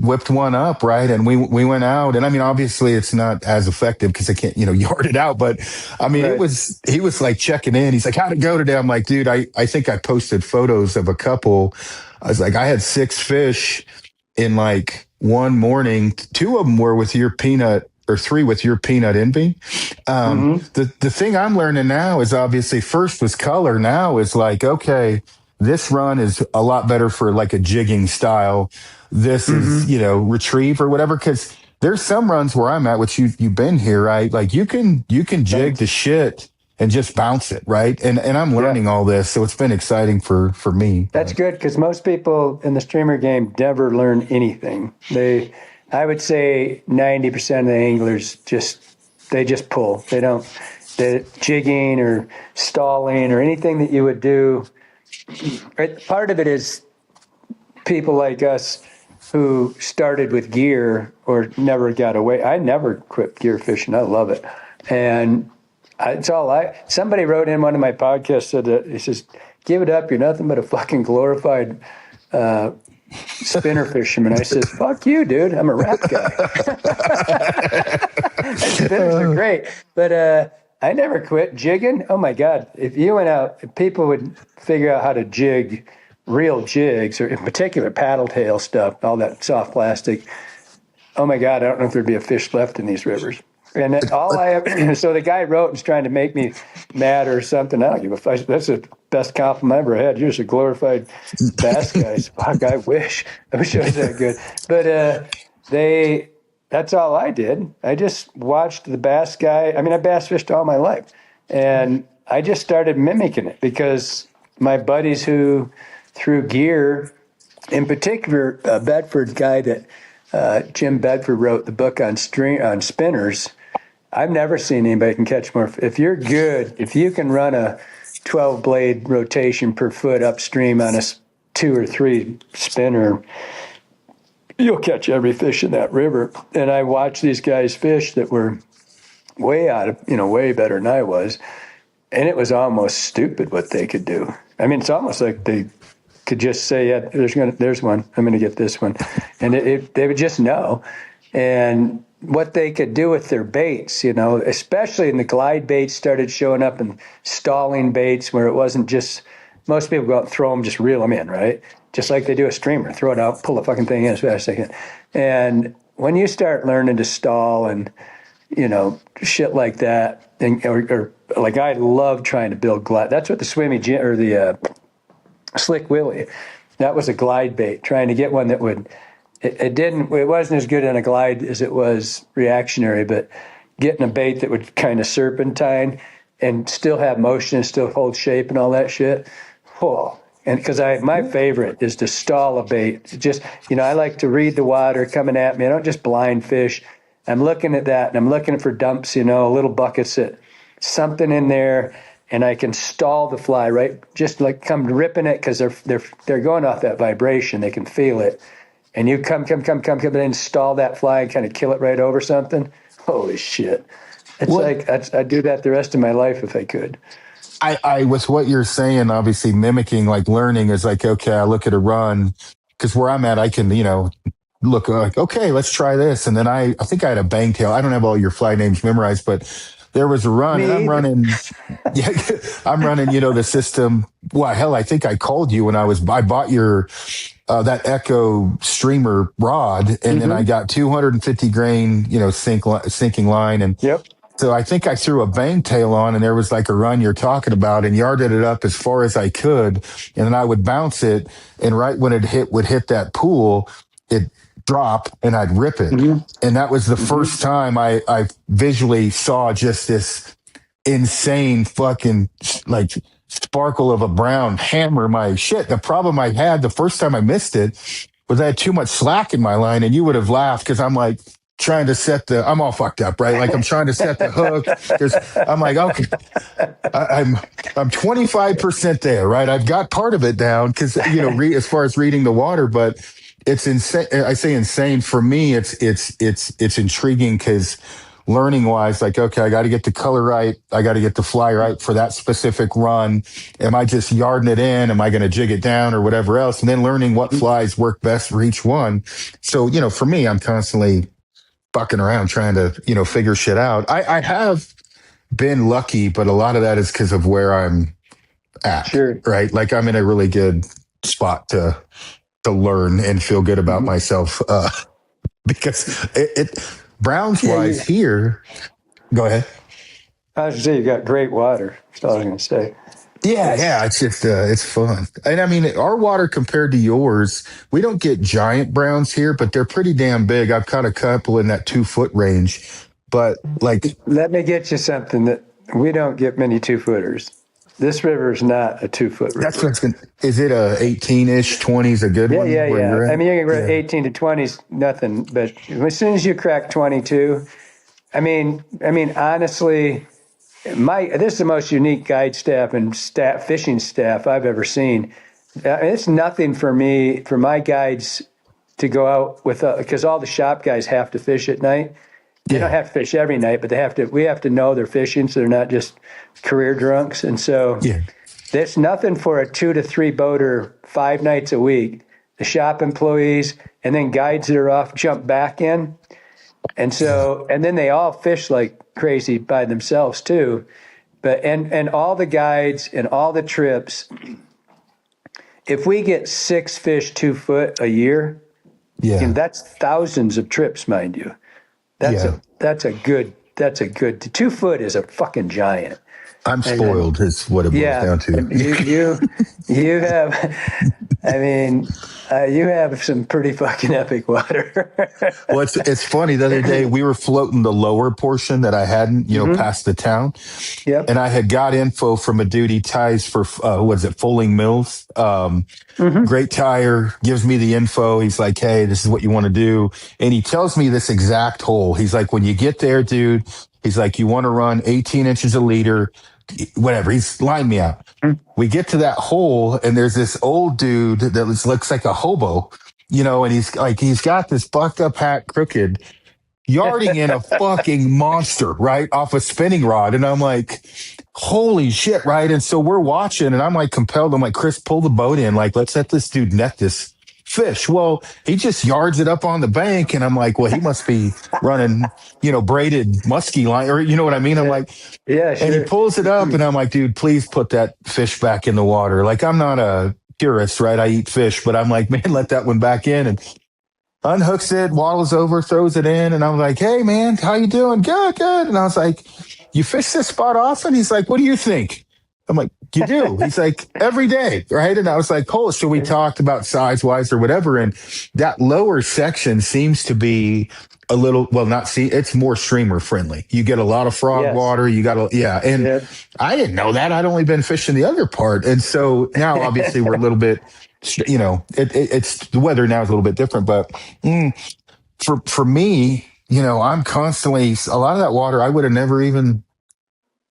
whipped one up, right? And we went out, and I mean, obviously, it's not as effective because I can't, yard it out. But I mean, he was like checking in. He's like, "How'd it go today?" I'm like, "Dude, I think I posted photos of a couple." I was like, "I had 6 fish in like one morning. 2 of them were with your peanut." Or 3 with your peanut envy. The thing I'm learning now is obviously first was color. Now is like, okay, this run is a lot better for like a jigging style. This is, retrieve or whatever. Cause there's some runs where I'm at, which you've been here, right? Like you can jig the shit and just bounce it. Right. And I'm learning all this. So it's been exciting for me. That's good. Because most people in the streamer game never learn anything. I would say 90% of the anglers just pull. The jigging or stalling or anything that you would do. Part of it is people like us who started with gear or never got away. I never quit gear fishing. I love it. And it's all somebody wrote in one of my podcasts, said that he says, "Give it up. You're nothing but a fucking glorified, spinner fisherman." I says, "Fuck you, dude. I'm a rap guy." Spinners are great, but I never quit jigging. Oh my God! If you went out, if people would figure out how to jig real jigs, or in particular paddle tail stuff, all that soft plastic. Oh my God! I don't know if there'd be a fish left in these rivers. And so the guy wrote and was trying to make me mad or something. I don't give a fuck. That's the best compliment I ever had. You're just a glorified bass guy. Fuck, I wish I was that good. But that's all I did. I just watched the bass guy. I mean, I bass fished all my life. And I just started mimicking it because my buddies who threw gear, in particular, a Bedford guy that Jim Bedford wrote the book on spinners. I've never seen anybody can catch more. If you're good, if you can run a 12 blade rotation per foot upstream on a 2 or 3 spinner, you'll catch every fish in that river. And I watched these guys fish that were way out of, way better than I was. And it was almost stupid what they could do. I mean, it's almost like they could just say, yeah, there's one. I'm going to get this one. And they would just know. And what they could do with their baits, especially in the glide baits started showing up and stalling baits where it wasn't just, most people go out and throw them, just reel them in, right? Just like they do a streamer, throw it out, pull the fucking thing in as fast as they can. And when you start learning to stall and, shit like that, or like I love trying to build glide. That's what the the Slick Willie, that was a glide bait, trying to get one that would, it wasn't as good on a glide as it was reactionary, but getting a bait that would kind of serpentine and still have motion and still hold shape and all that shit. Oh, and because my favorite is to stall a bait. Just, I like to read the water coming at me. I don't just blind fish. I'm looking at that and I'm looking for dumps, little buckets that something in there, and I can stall the fly, right? Just like come ripping it because they're going off that vibration. They can feel it. And you come, and then stall that fly and kind of kill it right over something. Holy shit. It's like I'd do that the rest of my life if I could. I with what you're saying, obviously mimicking, like learning is like, okay, I look at a run, because where I'm at, I can, look like, okay, let's try this. And then I think I had a bangtail. I don't have all your fly names memorized, but there was a run and I'm running, the system. Well, hell, I think I called you when I bought your, that Echo streamer rod, and then I got 250 grain, sinking line. And yep. So I think I threw a bang tail on, and there was like a run you're talking about, and yarded it up as far as I could. And then I would bounce it, and right when it would hit that pool, it drop and I'd rip it. And that was the first time I visually saw just this insane fucking like sparkle of a brown hammer my shit. The problem I had the first time I missed it was I had too much slack in my line, and you would have laughed because I'm like trying to I'm all fucked up, right? Like I'm trying to set the hook. I'm like, okay, I'm 25% there, right? I've got part of it down because, as far as reading the water, but it's insane. I say insane for me. It's intriguing because learning wise, like, okay, I got to get the color right. I got to get the fly right for that specific run. Am I just yarding it in? Am I going to jig it down or whatever else? And then learning what flies work best for each one. So, for me, I'm constantly fucking around trying to, figure shit out. I have been lucky, but a lot of that is because of where I'm at. Sure. Right. Like I'm in a really good spot to learn and feel good about myself. Because Browns wise here. Go ahead. I was going to say, you got great water. That's all I was going to say. Yeah. It's just, it's fun. And I mean, our water compared to yours, we don't get giant browns here, but they're pretty damn big. I've caught a couple in that 2 foot range, but like. Let me get you something that we don't get many 2-footers. This river is not a 2-foot river. That's what's is it a 18-ish, 20's a good one? Yeah. I mean, you can go 18 to 20's nothing, but as soon as you crack 22, I mean, honestly, this is the most unique guide staff and fishing staff I've ever seen. It's nothing for me, for my guides to go out with, because all the shop guys have to fish at night. They don't have to fish every night, but we have to know they're fishing, so they're not just career drunks. And so there's nothing for a 2 to 3 boater 5 nights a week. The shop employees and then guides that are off jump back in. And so, and then they all fish like crazy by themselves too. But, and all the guides and all the trips, if we get 6 fish 2 foot a year, that's thousands of trips, mind you. That's a good 2 foot is a fucking giant. I'm spoiled is what it boils down to. You have, I mean, you have some pretty fucking epic water. Well, it's funny. The other day we were floating the lower portion that I hadn't, past the town. Yep. And I had got info from a dude he ties for, Fulling Mills. Great tire, gives me the info. He's like, hey, this is what you want to do. And he tells me this exact hole. He's like, when you get there, dude, He's like, you want to run 18 inches a liter, whatever. He's lined me out. We get to that hole, and there's this old dude that looks like a hobo, and he's got this bucked up hat crooked, yarding in a fucking monster, right? Off a spinning rod. And I'm like, holy shit, right? And so we're watching, and I'm like compelled. I'm like, Chris, pull the boat in. Like, let's let this dude net this fish. Well, he just yards it up on the bank, and I'm like, well, he must be running, braided musky line, or you know what I mean? I'm like, yeah, sure. And he pulls it up, and I'm like, dude, please put that fish back in the water. Like, I'm not a purist, right? I eat fish, but I'm like, man, let that one back in. And unhooks it, waddles over, throws it in, and I'm like, hey, man, how you doing? Good, good. And I was like, you fish this spot often? He's like, what do you think? I'm like, you do? He's like, every day, right? And I was like, oh, so we talked about size-wise or whatever, and that lower section seems to be a little, it's more streamer friendly. You get a lot of frog water. You got and I didn't know that. I'd only been fishing the other part. And so now obviously we're a little bit, it's the weather now is a little bit different, but for me, I'm constantly, a lot of that water I would have never even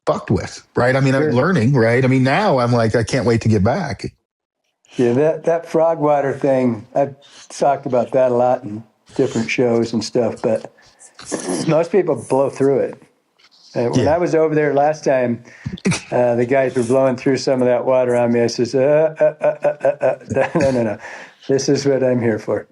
fucked with, right? I mean, I'm learning, right? I mean, now I'm like, I can't wait to get back. Yeah, that frog water thing, I've talked about that a lot in different shows and stuff, but most people blow through it. When I was over there last time, the guys were blowing through some of that water on me. I says, no. This is what I'm here for.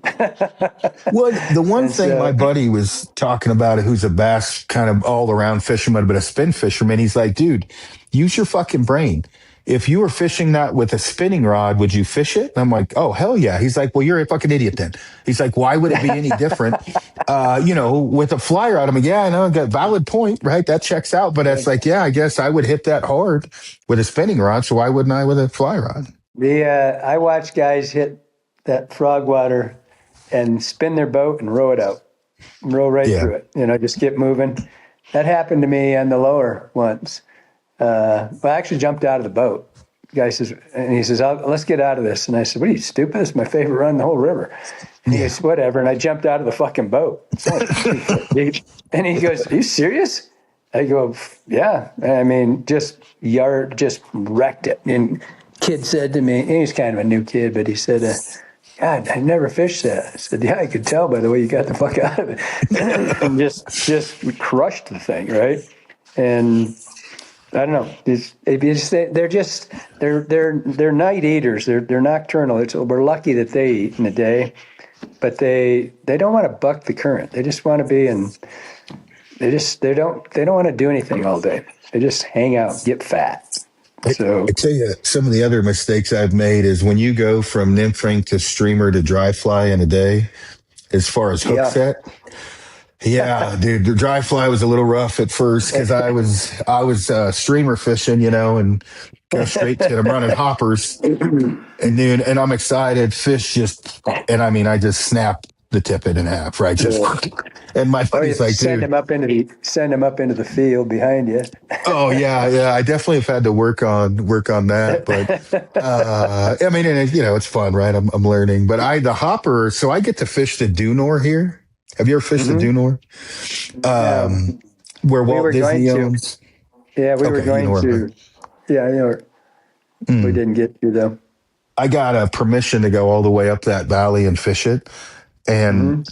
Well, the one thing my buddy was talking about, who's a bass kind of all-around fisherman, but a spin fisherman, he's like, dude, use your fucking brain. If you were fishing that with a spinning rod, would you fish it? And I'm like, oh, hell yeah. He's like, well, you're a fucking idiot then. He's like, why would it be any different, with a fly rod? I'm like, yeah, I know, got valid point, right? That checks out. But it's like, yeah, I guess I would hit that hard with a spinning rod, so why wouldn't I with a fly rod? I watch guys hit that frog water and spin their boat and row it out, row right through it, just get moving. That happened to me on the lower once. I actually jumped out of the boat. The guy says, let's get out of this. And I said, what are you, stupid? It's my favorite run in the whole river. And he goes, whatever. And I jumped out of the fucking boat. And he goes, are you serious? I go, yeah. I mean, just wrecked it. And kid said to me, and he's kind of a new kid, but he said, God, I never fished that. I said, yeah, I could tell by the way you got the fuck out of it. And just crushed the thing, right? And I don't know. They're night eaters. They're nocturnal. We're lucky that they eat in the day, but they don't want to buck the current. They just want to be they don't want to do anything all day. They just hang out, get fat. So I tell you, some of the other mistakes I've made is when you go from nymph ring to streamer to dry fly in a day, as far as hook set. Yeah, dude, the dry fly was a little rough at first because I was streamer fishing, and go straight to I'm running hoppers, and I'm excited. Fish I just snapped the tippet in half, right? And my buddy's like, send him up into the field behind you. Oh yeah, I definitely have had to work on that, but it's fun, right? I'm learning, but the hopper, so I get to fish the Dunor here. Have you ever fished the Dunor? Where Walt Disney owns? Yeah, we were going to. Yeah, we didn't get to though. I got a permission to go all the way up that valley and fish it, and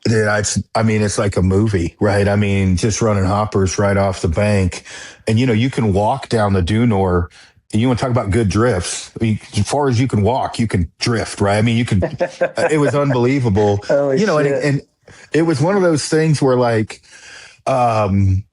it's like a movie, right? I mean, just running hoppers right off the bank, and you can walk down the Dunor. You want to talk about good drifts? I mean, as far as you can walk, you can drift, right? I mean, you can. It was unbelievable, and it was one of those things where, like, I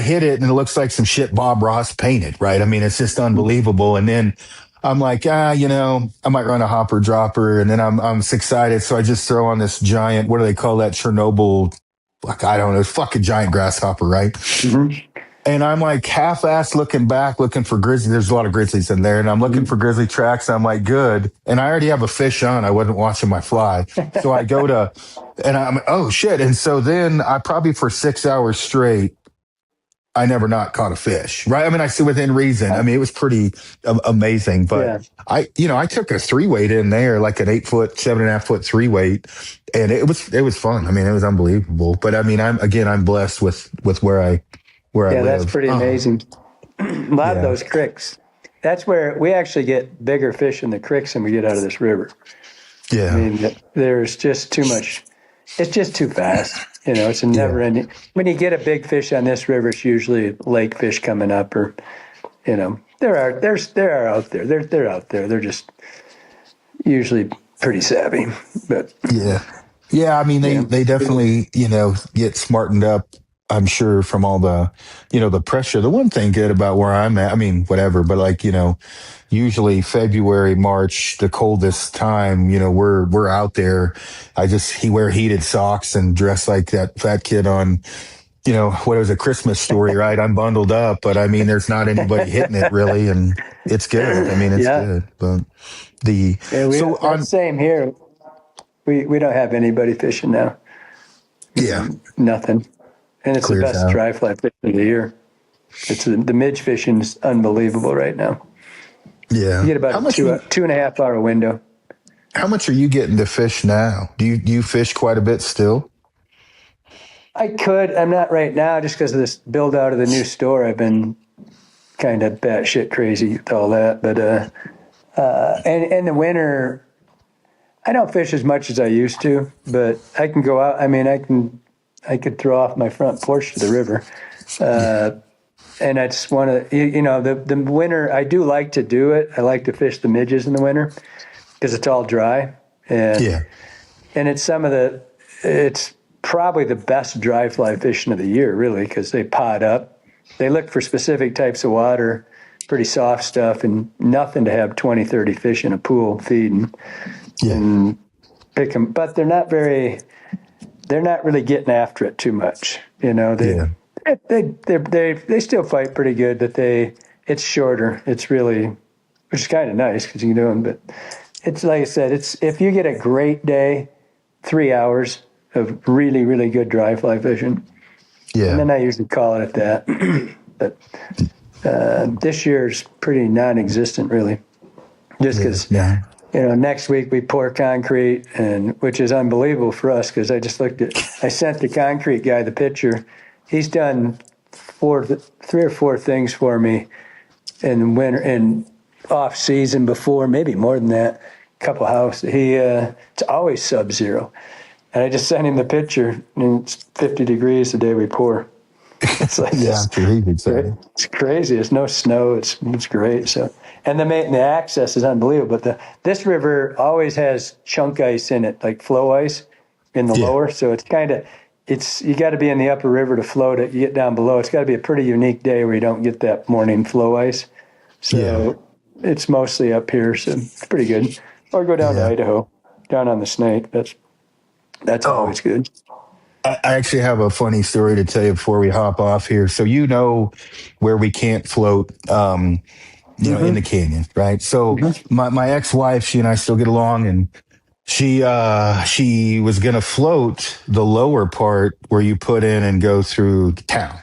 hit it and it looks like some shit Bob Ross painted, right? I mean, it's just unbelievable. And then I'm like, I might run a hopper dropper, and then I'm excited, so I just throw on this giant. What do they call that? Chernobyl. Like, I don't know, fucking giant grasshopper, right? Mm-hmm. And I'm like half-assed looking back, looking for grizzly. There's a lot of grizzlies in there. And I'm looking for grizzly tracks. And I'm like, good. And I already have a fish on. I wasn't watching my fly. So I go and I'm, oh shit. And so then I probably for 6 hours straight, I never not caught a fish, right? I mean, I see within reason. I mean, it was pretty amazing, but I took a 3-weight in there, like an 8-foot, 7.5-foot 3-weight, and it was fun. I mean, it was unbelievable. But I mean, I'm blessed with where I live. That's pretty amazing. A lot of those creeks. That's where we actually get bigger fish in the creeks than we get out of this river. Yeah. I mean, there's just too much. It's just too fast. It's a never ending. When you get a big fish on this river, it's usually lake fish coming up, or, they're out there. They're out there. They're just usually pretty savvy. But yeah. I mean, they definitely get smartened up. I'm sure from all the the pressure. The one thing good about where I'm at, I mean, whatever, but like usually February, March, the coldest time, we're out there. He wear heated socks and dress like that fat kid on, what was a Christmas Story, right? I'm bundled up, but I mean, there's not anybody hitting it really. And it's good. I mean, it's good, but same here. We don't have anybody fishing now. Yeah. Nothing. And it's the best dry fly fish of the year. It's the midge fishing is unbelievable right now. Yeah. You get about a 2.5 hour window. How much are you getting to fish now? Do you fish quite a bit still? I could. I'm not right now just because of this build out of the new store. I've been kind of batshit crazy with all that. But and in the winter, I don't fish as much as I used to, but I can go out. I mean, I could throw off my front porch to the river. And I just want to, the winter, I do like to do it. I like to fish the midges in the winter because it's all dry. And it's probably the best dry fly fishing of the year, really, because they pot up. They look for specific types of water, pretty soft stuff, and nothing to have 20, 30 fish in a pool feeding and pick them. But they're not really getting after it too much. They still fight pretty good, but it's shorter. It's really, which is kind of nice because you can do them. But it's like I said, if you get a great day, 3 hours of really, really good dry fly fishing. Yeah. And then I usually call it at that. But this year's pretty non-existent, really, just because. Next week we pour concrete, which is unbelievable for us because I sent the concrete guy the picture. He's done 3 or 4 things for me in winter and off season before, maybe more than that. A couple houses. It's always sub-zero, and I just sent him the picture, and it's 50 degrees the day we pour. It's like it's crazy. There's no snow. It's great. So, and the access is unbelievable. But this river always has chunk ice in it, like flow ice in the lower. So it's you got to be in the upper river to float it. You get down below. It's got to be a pretty unique day where you don't get that morning flow ice. So it's mostly up here. So it's pretty good. Or go down to Idaho, down on the Snake. That's always good. I actually have a funny story to tell you before we hop off here. So where we can't float, in the canyon, right? So my ex-wife, she and I still get along, and she was gonna float the lower part where you put in and go through town.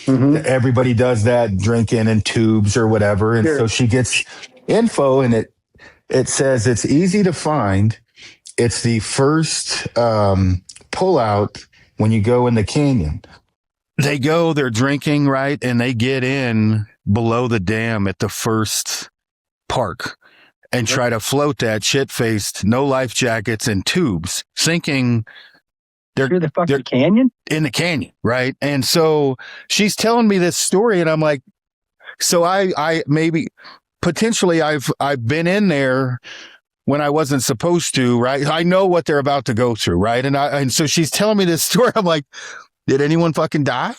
Mm-hmm. Everybody does that, drinking in tubes or whatever, and so she gets info, and it says it's easy to find. It's the first pull out. When you go in the canyon, they're drinking, right? And they get in below the dam at the first park and try to float that shit-faced, no life jackets and tubes, thinking they're canyon? In the canyon, right? And so she's telling me this story, and I'm like, so I maybe potentially I've been in there when I wasn't supposed to, right? I know what they're about to go through, right? And so she's telling me this story. I'm like, did anyone fucking die?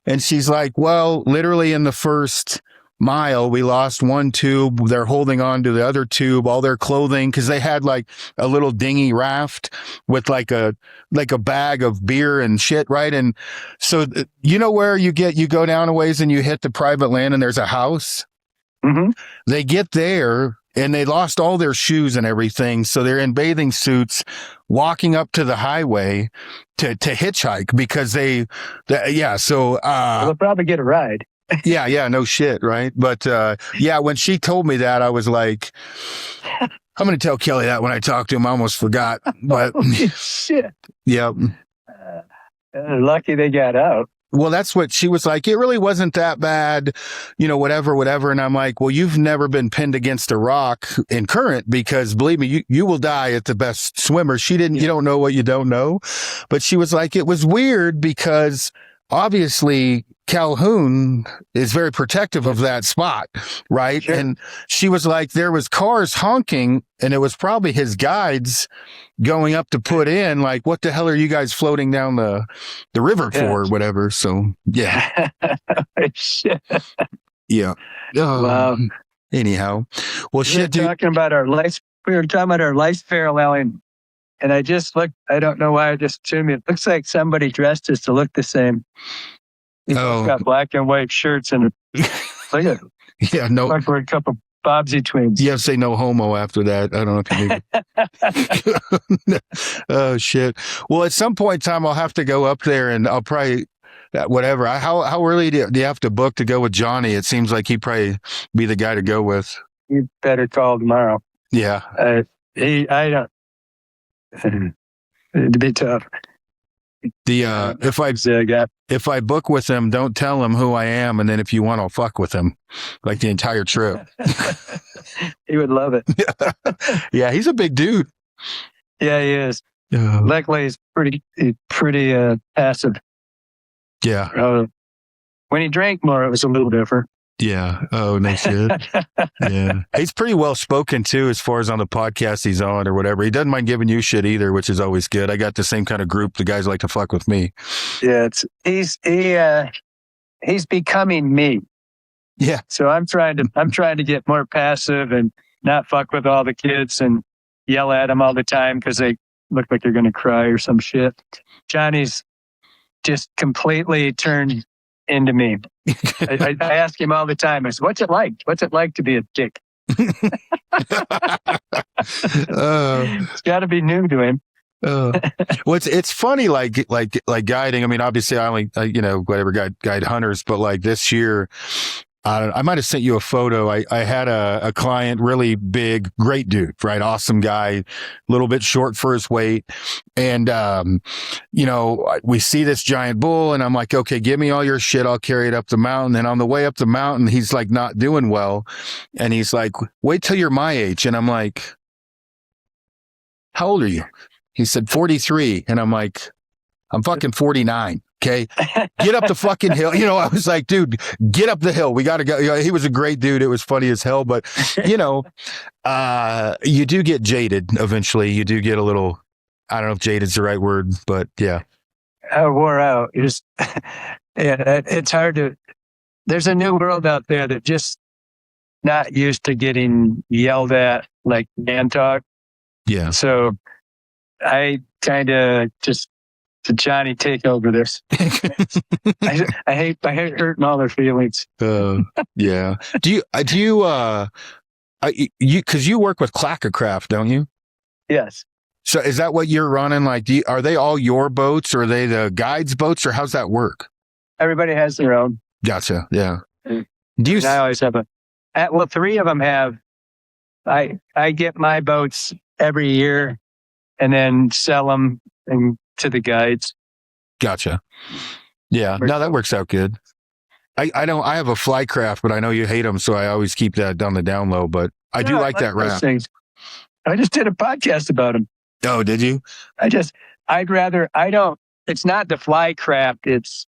And she's like, well, literally in the first mile, we lost one tube. They're holding on to the other tube, all their clothing, because they had like a little dinghy raft with like a bag of beer and shit, right? And so where you go down a ways and you hit the private land and there's a house. Mm-hmm. They get there and they lost all their shoes and everything. So they're in bathing suits walking up to the highway to hitchhike because They'll probably get a ride. yeah, no shit, right? But when she told me that, I was like, I'm going to tell Kelly that when I talk to him. I almost forgot. But shit. Yeah. Lucky they got out. Well, that's what she was like. It really wasn't that bad, whatever. And I'm like, well, you've never been pinned against a rock in current because believe me, you will die at the best swimmer. She didn't, you don't know what you don't know. But she was like, it was weird because obviously Calhoun is very protective of that spot, right? Sure. And she was like, there was cars honking and it was probably his guides going up to put in, like, what the hell are you guys floating down the river for or whatever? So, yeah. Shit. Yeah. Wow. Anyhow. Well, We were talking about our life paralleling, and I just looked, I don't know why I just assumed it looks like somebody dressed us to look the same. Oh. Got black and white shirts and look at Yeah, no. like we're a couple Bobsy twins. You have to say no homo after that. I don't know if you do. Oh, shit. Well, at some point in time, I'll have to go up there and I'll probably, whatever. How early do you have to book to go with Johnny? It seems like he'd probably be the guy to go with. You better call tomorrow. Yeah. I don't. It'd be tough. If I book with him, don't tell him who I am, and then if you want, I'll fuck with him, like the entire trip. He would love it. Yeah, he's a big dude. Yeah, he is. Luckily, he's pretty passive. Yeah. When he drank more, it was a little different. Yeah. Oh, no shit. Yeah. He's pretty well spoken too, as far as on the podcast he's on or whatever. He doesn't mind giving you shit either, which is always good. I got the same kind of group. The guys like to fuck with me. Yeah. He's becoming me. Yeah. So I'm trying to get more passive and not fuck with all the kids and yell at them all the time because they look like they're going to cry or some shit. Johnny's just completely turned into me. I ask him all the time. I said, "What's it like? What's it like to be a dick?" It's got to be new to him. Well, it's funny, like guiding. I mean, obviously, I only guide hunters, but like this year, I might have sent you a photo. I had a client, really big, great dude, right? Awesome guy, a little bit short for his weight. And, we see this giant bull and I'm like, okay, give me all your shit. I'll carry it up the mountain. And on the way up the mountain, he's like not doing well. And he's like, wait till you're my age. And I'm like, how old are you? He said 43. And I'm like, I'm fucking 49. Okay. Get up the fucking hill. I was like, dude, get up the hill. We got to go. He was a great dude. It was funny as hell, but you do get jaded eventually. You do get a little, I don't know if jaded's the right word, but yeah. I wore out. It's hard to, there's a new world out there that just not used to getting yelled at like man talk. Yeah. So I kind of just, to Johnny, take over this. I hate hurting all their feelings. Yeah. Do you because you work with Clackacraft, don't you? Yes. So is that what you're running? Like, are they all your boats, or are they the guides' boats, or how's that work? Everybody has their own. Gotcha. Yeah. I always have three of them have. I get my boats every year, and then sell them to the guides. Gotcha. Yeah. No, that works out good. I have a Flycraft, but I know you hate them, so I always keep that on the down low, but I do like that wrap. I just did a podcast about them. Oh, did you? it's not the Flycraft.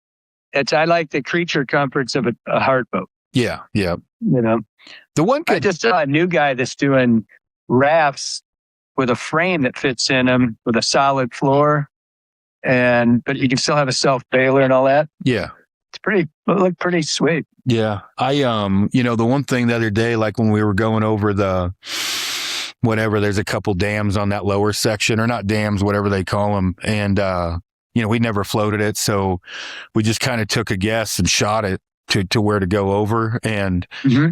I like the creature comforts of a hard boat. Yeah. Yeah. The one I just saw a new guy that's doing rafts with a frame that fits in them with a solid floor, but you can still have a self bailer and all that. Yeah, it looked pretty sweet. Yeah, I the one thing the other day, like when we were going over there's a couple dams on that lower section, or not dams, whatever they call them, and we never floated it, so we just kind of took a guess and shot it to where to go over. And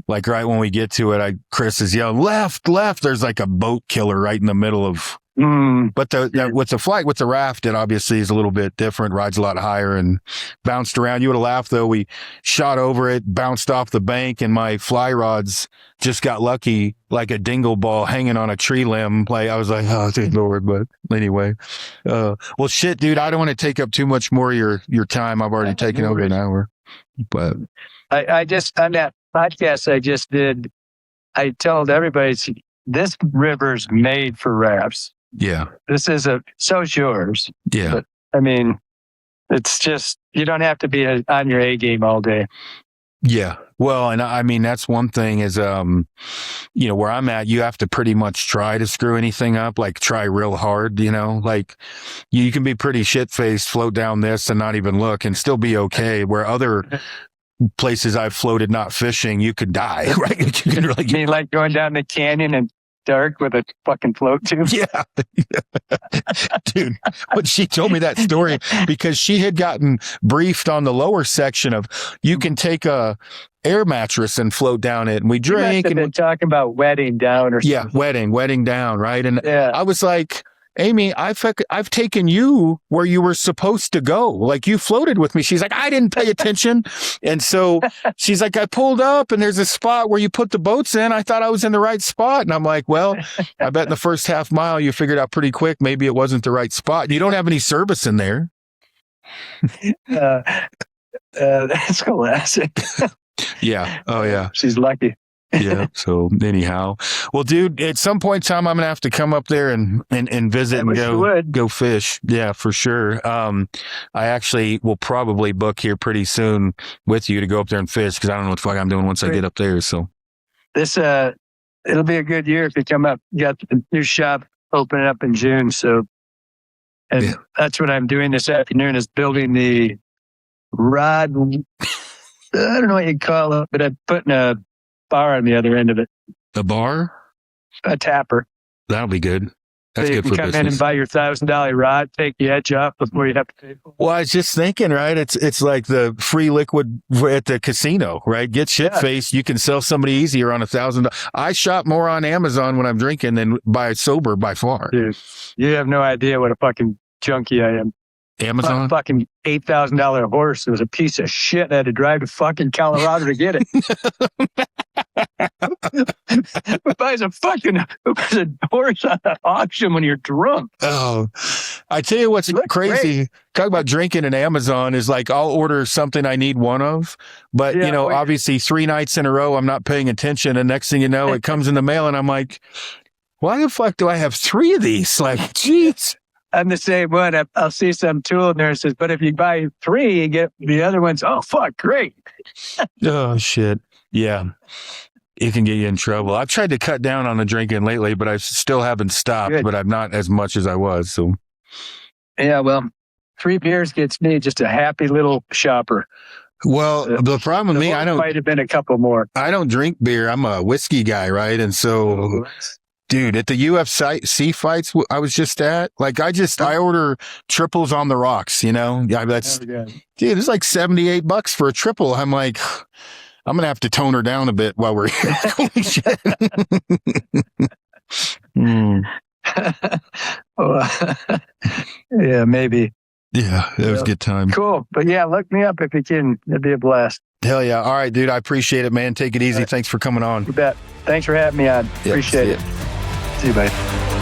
like right when we get to it, Chris is yelling, left. There's like a boat killer right in the middle of. But with the raft, it obviously is a little bit different, rides a lot higher and bounced around. You would have laughed though. We shot over it, bounced off the bank, and my fly rods just got lucky, like a dingle ball hanging on a tree limb. Like I was like, oh, thank Lord. But anyway, well, shit, dude, I don't want to take up too much more of your time. I've already taken over an hour. But I just, on that podcast I just did, I told everybody, this river's made for rafts. Yeah. This is so's yours. Yeah. But, I mean, it's just, you don't have to be on your A game all day. Yeah. Well, and I mean, that's one thing is, where I'm at, you have to pretty much try to screw anything up, like try real hard, like you can be pretty shit-faced, float down this and not even look and still be okay. Where other places I've floated not fishing, you could die, right? You can really you mean like going down the canyon and dark with a fucking float tube? Yeah. Dude, but she told me that story because she had gotten briefed on the lower section of you can take a air mattress and float down it, and we drank and been talking about wetting down or something. Yeah, wetting down, right? And I was like, Amy, I've taken you where you were supposed to go. Like you floated with me. She's like, I didn't pay attention. And so she's like, I pulled up and there's a spot where you put the boats in. I thought I was in the right spot. And I'm like, well, I bet in the first half mile you figured out pretty quick maybe it wasn't the right spot. You don't have any service in there. That's classic. Yeah. Oh, yeah. She's lucky. Yeah. So anyhow, well, dude, at some point in time, I'm going to have to come up there and visit and go fish. Yeah, for sure. I actually will probably book here pretty soon with you to go up there and fish because I don't know what the fuck I'm doing once I get up there. So this, it'll be a good year if you come up. You got the new shop opening up in June. So, and that's what I'm doing this afternoon is building the rod. I don't know what you call it, but I'm putting a bar on the other end of it. A bar? A tapper. That'll be good. That's so good for business. You can come in and buy your $1,000 rod, take the edge off before you have to pay for it. Well, I was just thinking, right? It's like the free liquid at the casino, right? Get shit-faced. You can sell somebody easier on $1,000. I shop more on Amazon when I'm drinking than by sober by far. Dude, you have no idea what a fucking junkie I am. Amazon? Fucking $8,000 horse. It was a piece of shit. I had to drive to fucking Colorado to get it. Who buys a horse on an auction when you're drunk? Oh, I tell you what's crazy. Great. Talk about drinking and Amazon is like I'll order something I need one of, but obviously 3 nights in a row I'm not paying attention, and next thing you know, it comes in the mail, and I'm like, why the fuck do I have 3 of these? Like, jeez. I'm the same one. I'll see some tool and there says, but if you buy 3, you get the other ones. Oh, fuck, great. Oh, shit. Yeah. It can get you in trouble. I've tried to cut down on the drinking lately, but I still haven't stopped, but I'm not as much as I was. So, yeah, well, 3 beers gets me just a happy little shopper. Well, the problem with me, might have been a couple more. I don't drink beer. I'm a whiskey guy, right? And so... Dude, at the UFC fights I was just at, like I order triples on the rocks, Yeah, that's dude, it's like $78 for a triple. I'm like, I'm gonna have to tone her down a bit while we're here. Holy shit. Yeah, maybe. Yeah, it was a good time. Cool. But yeah, look me up if you can. It'd be a blast. Hell yeah. All right, dude. I appreciate it, man. Take it easy. Right. Thanks for coming on. You bet. Thanks for having me on. Appreciate it. See you, buddy.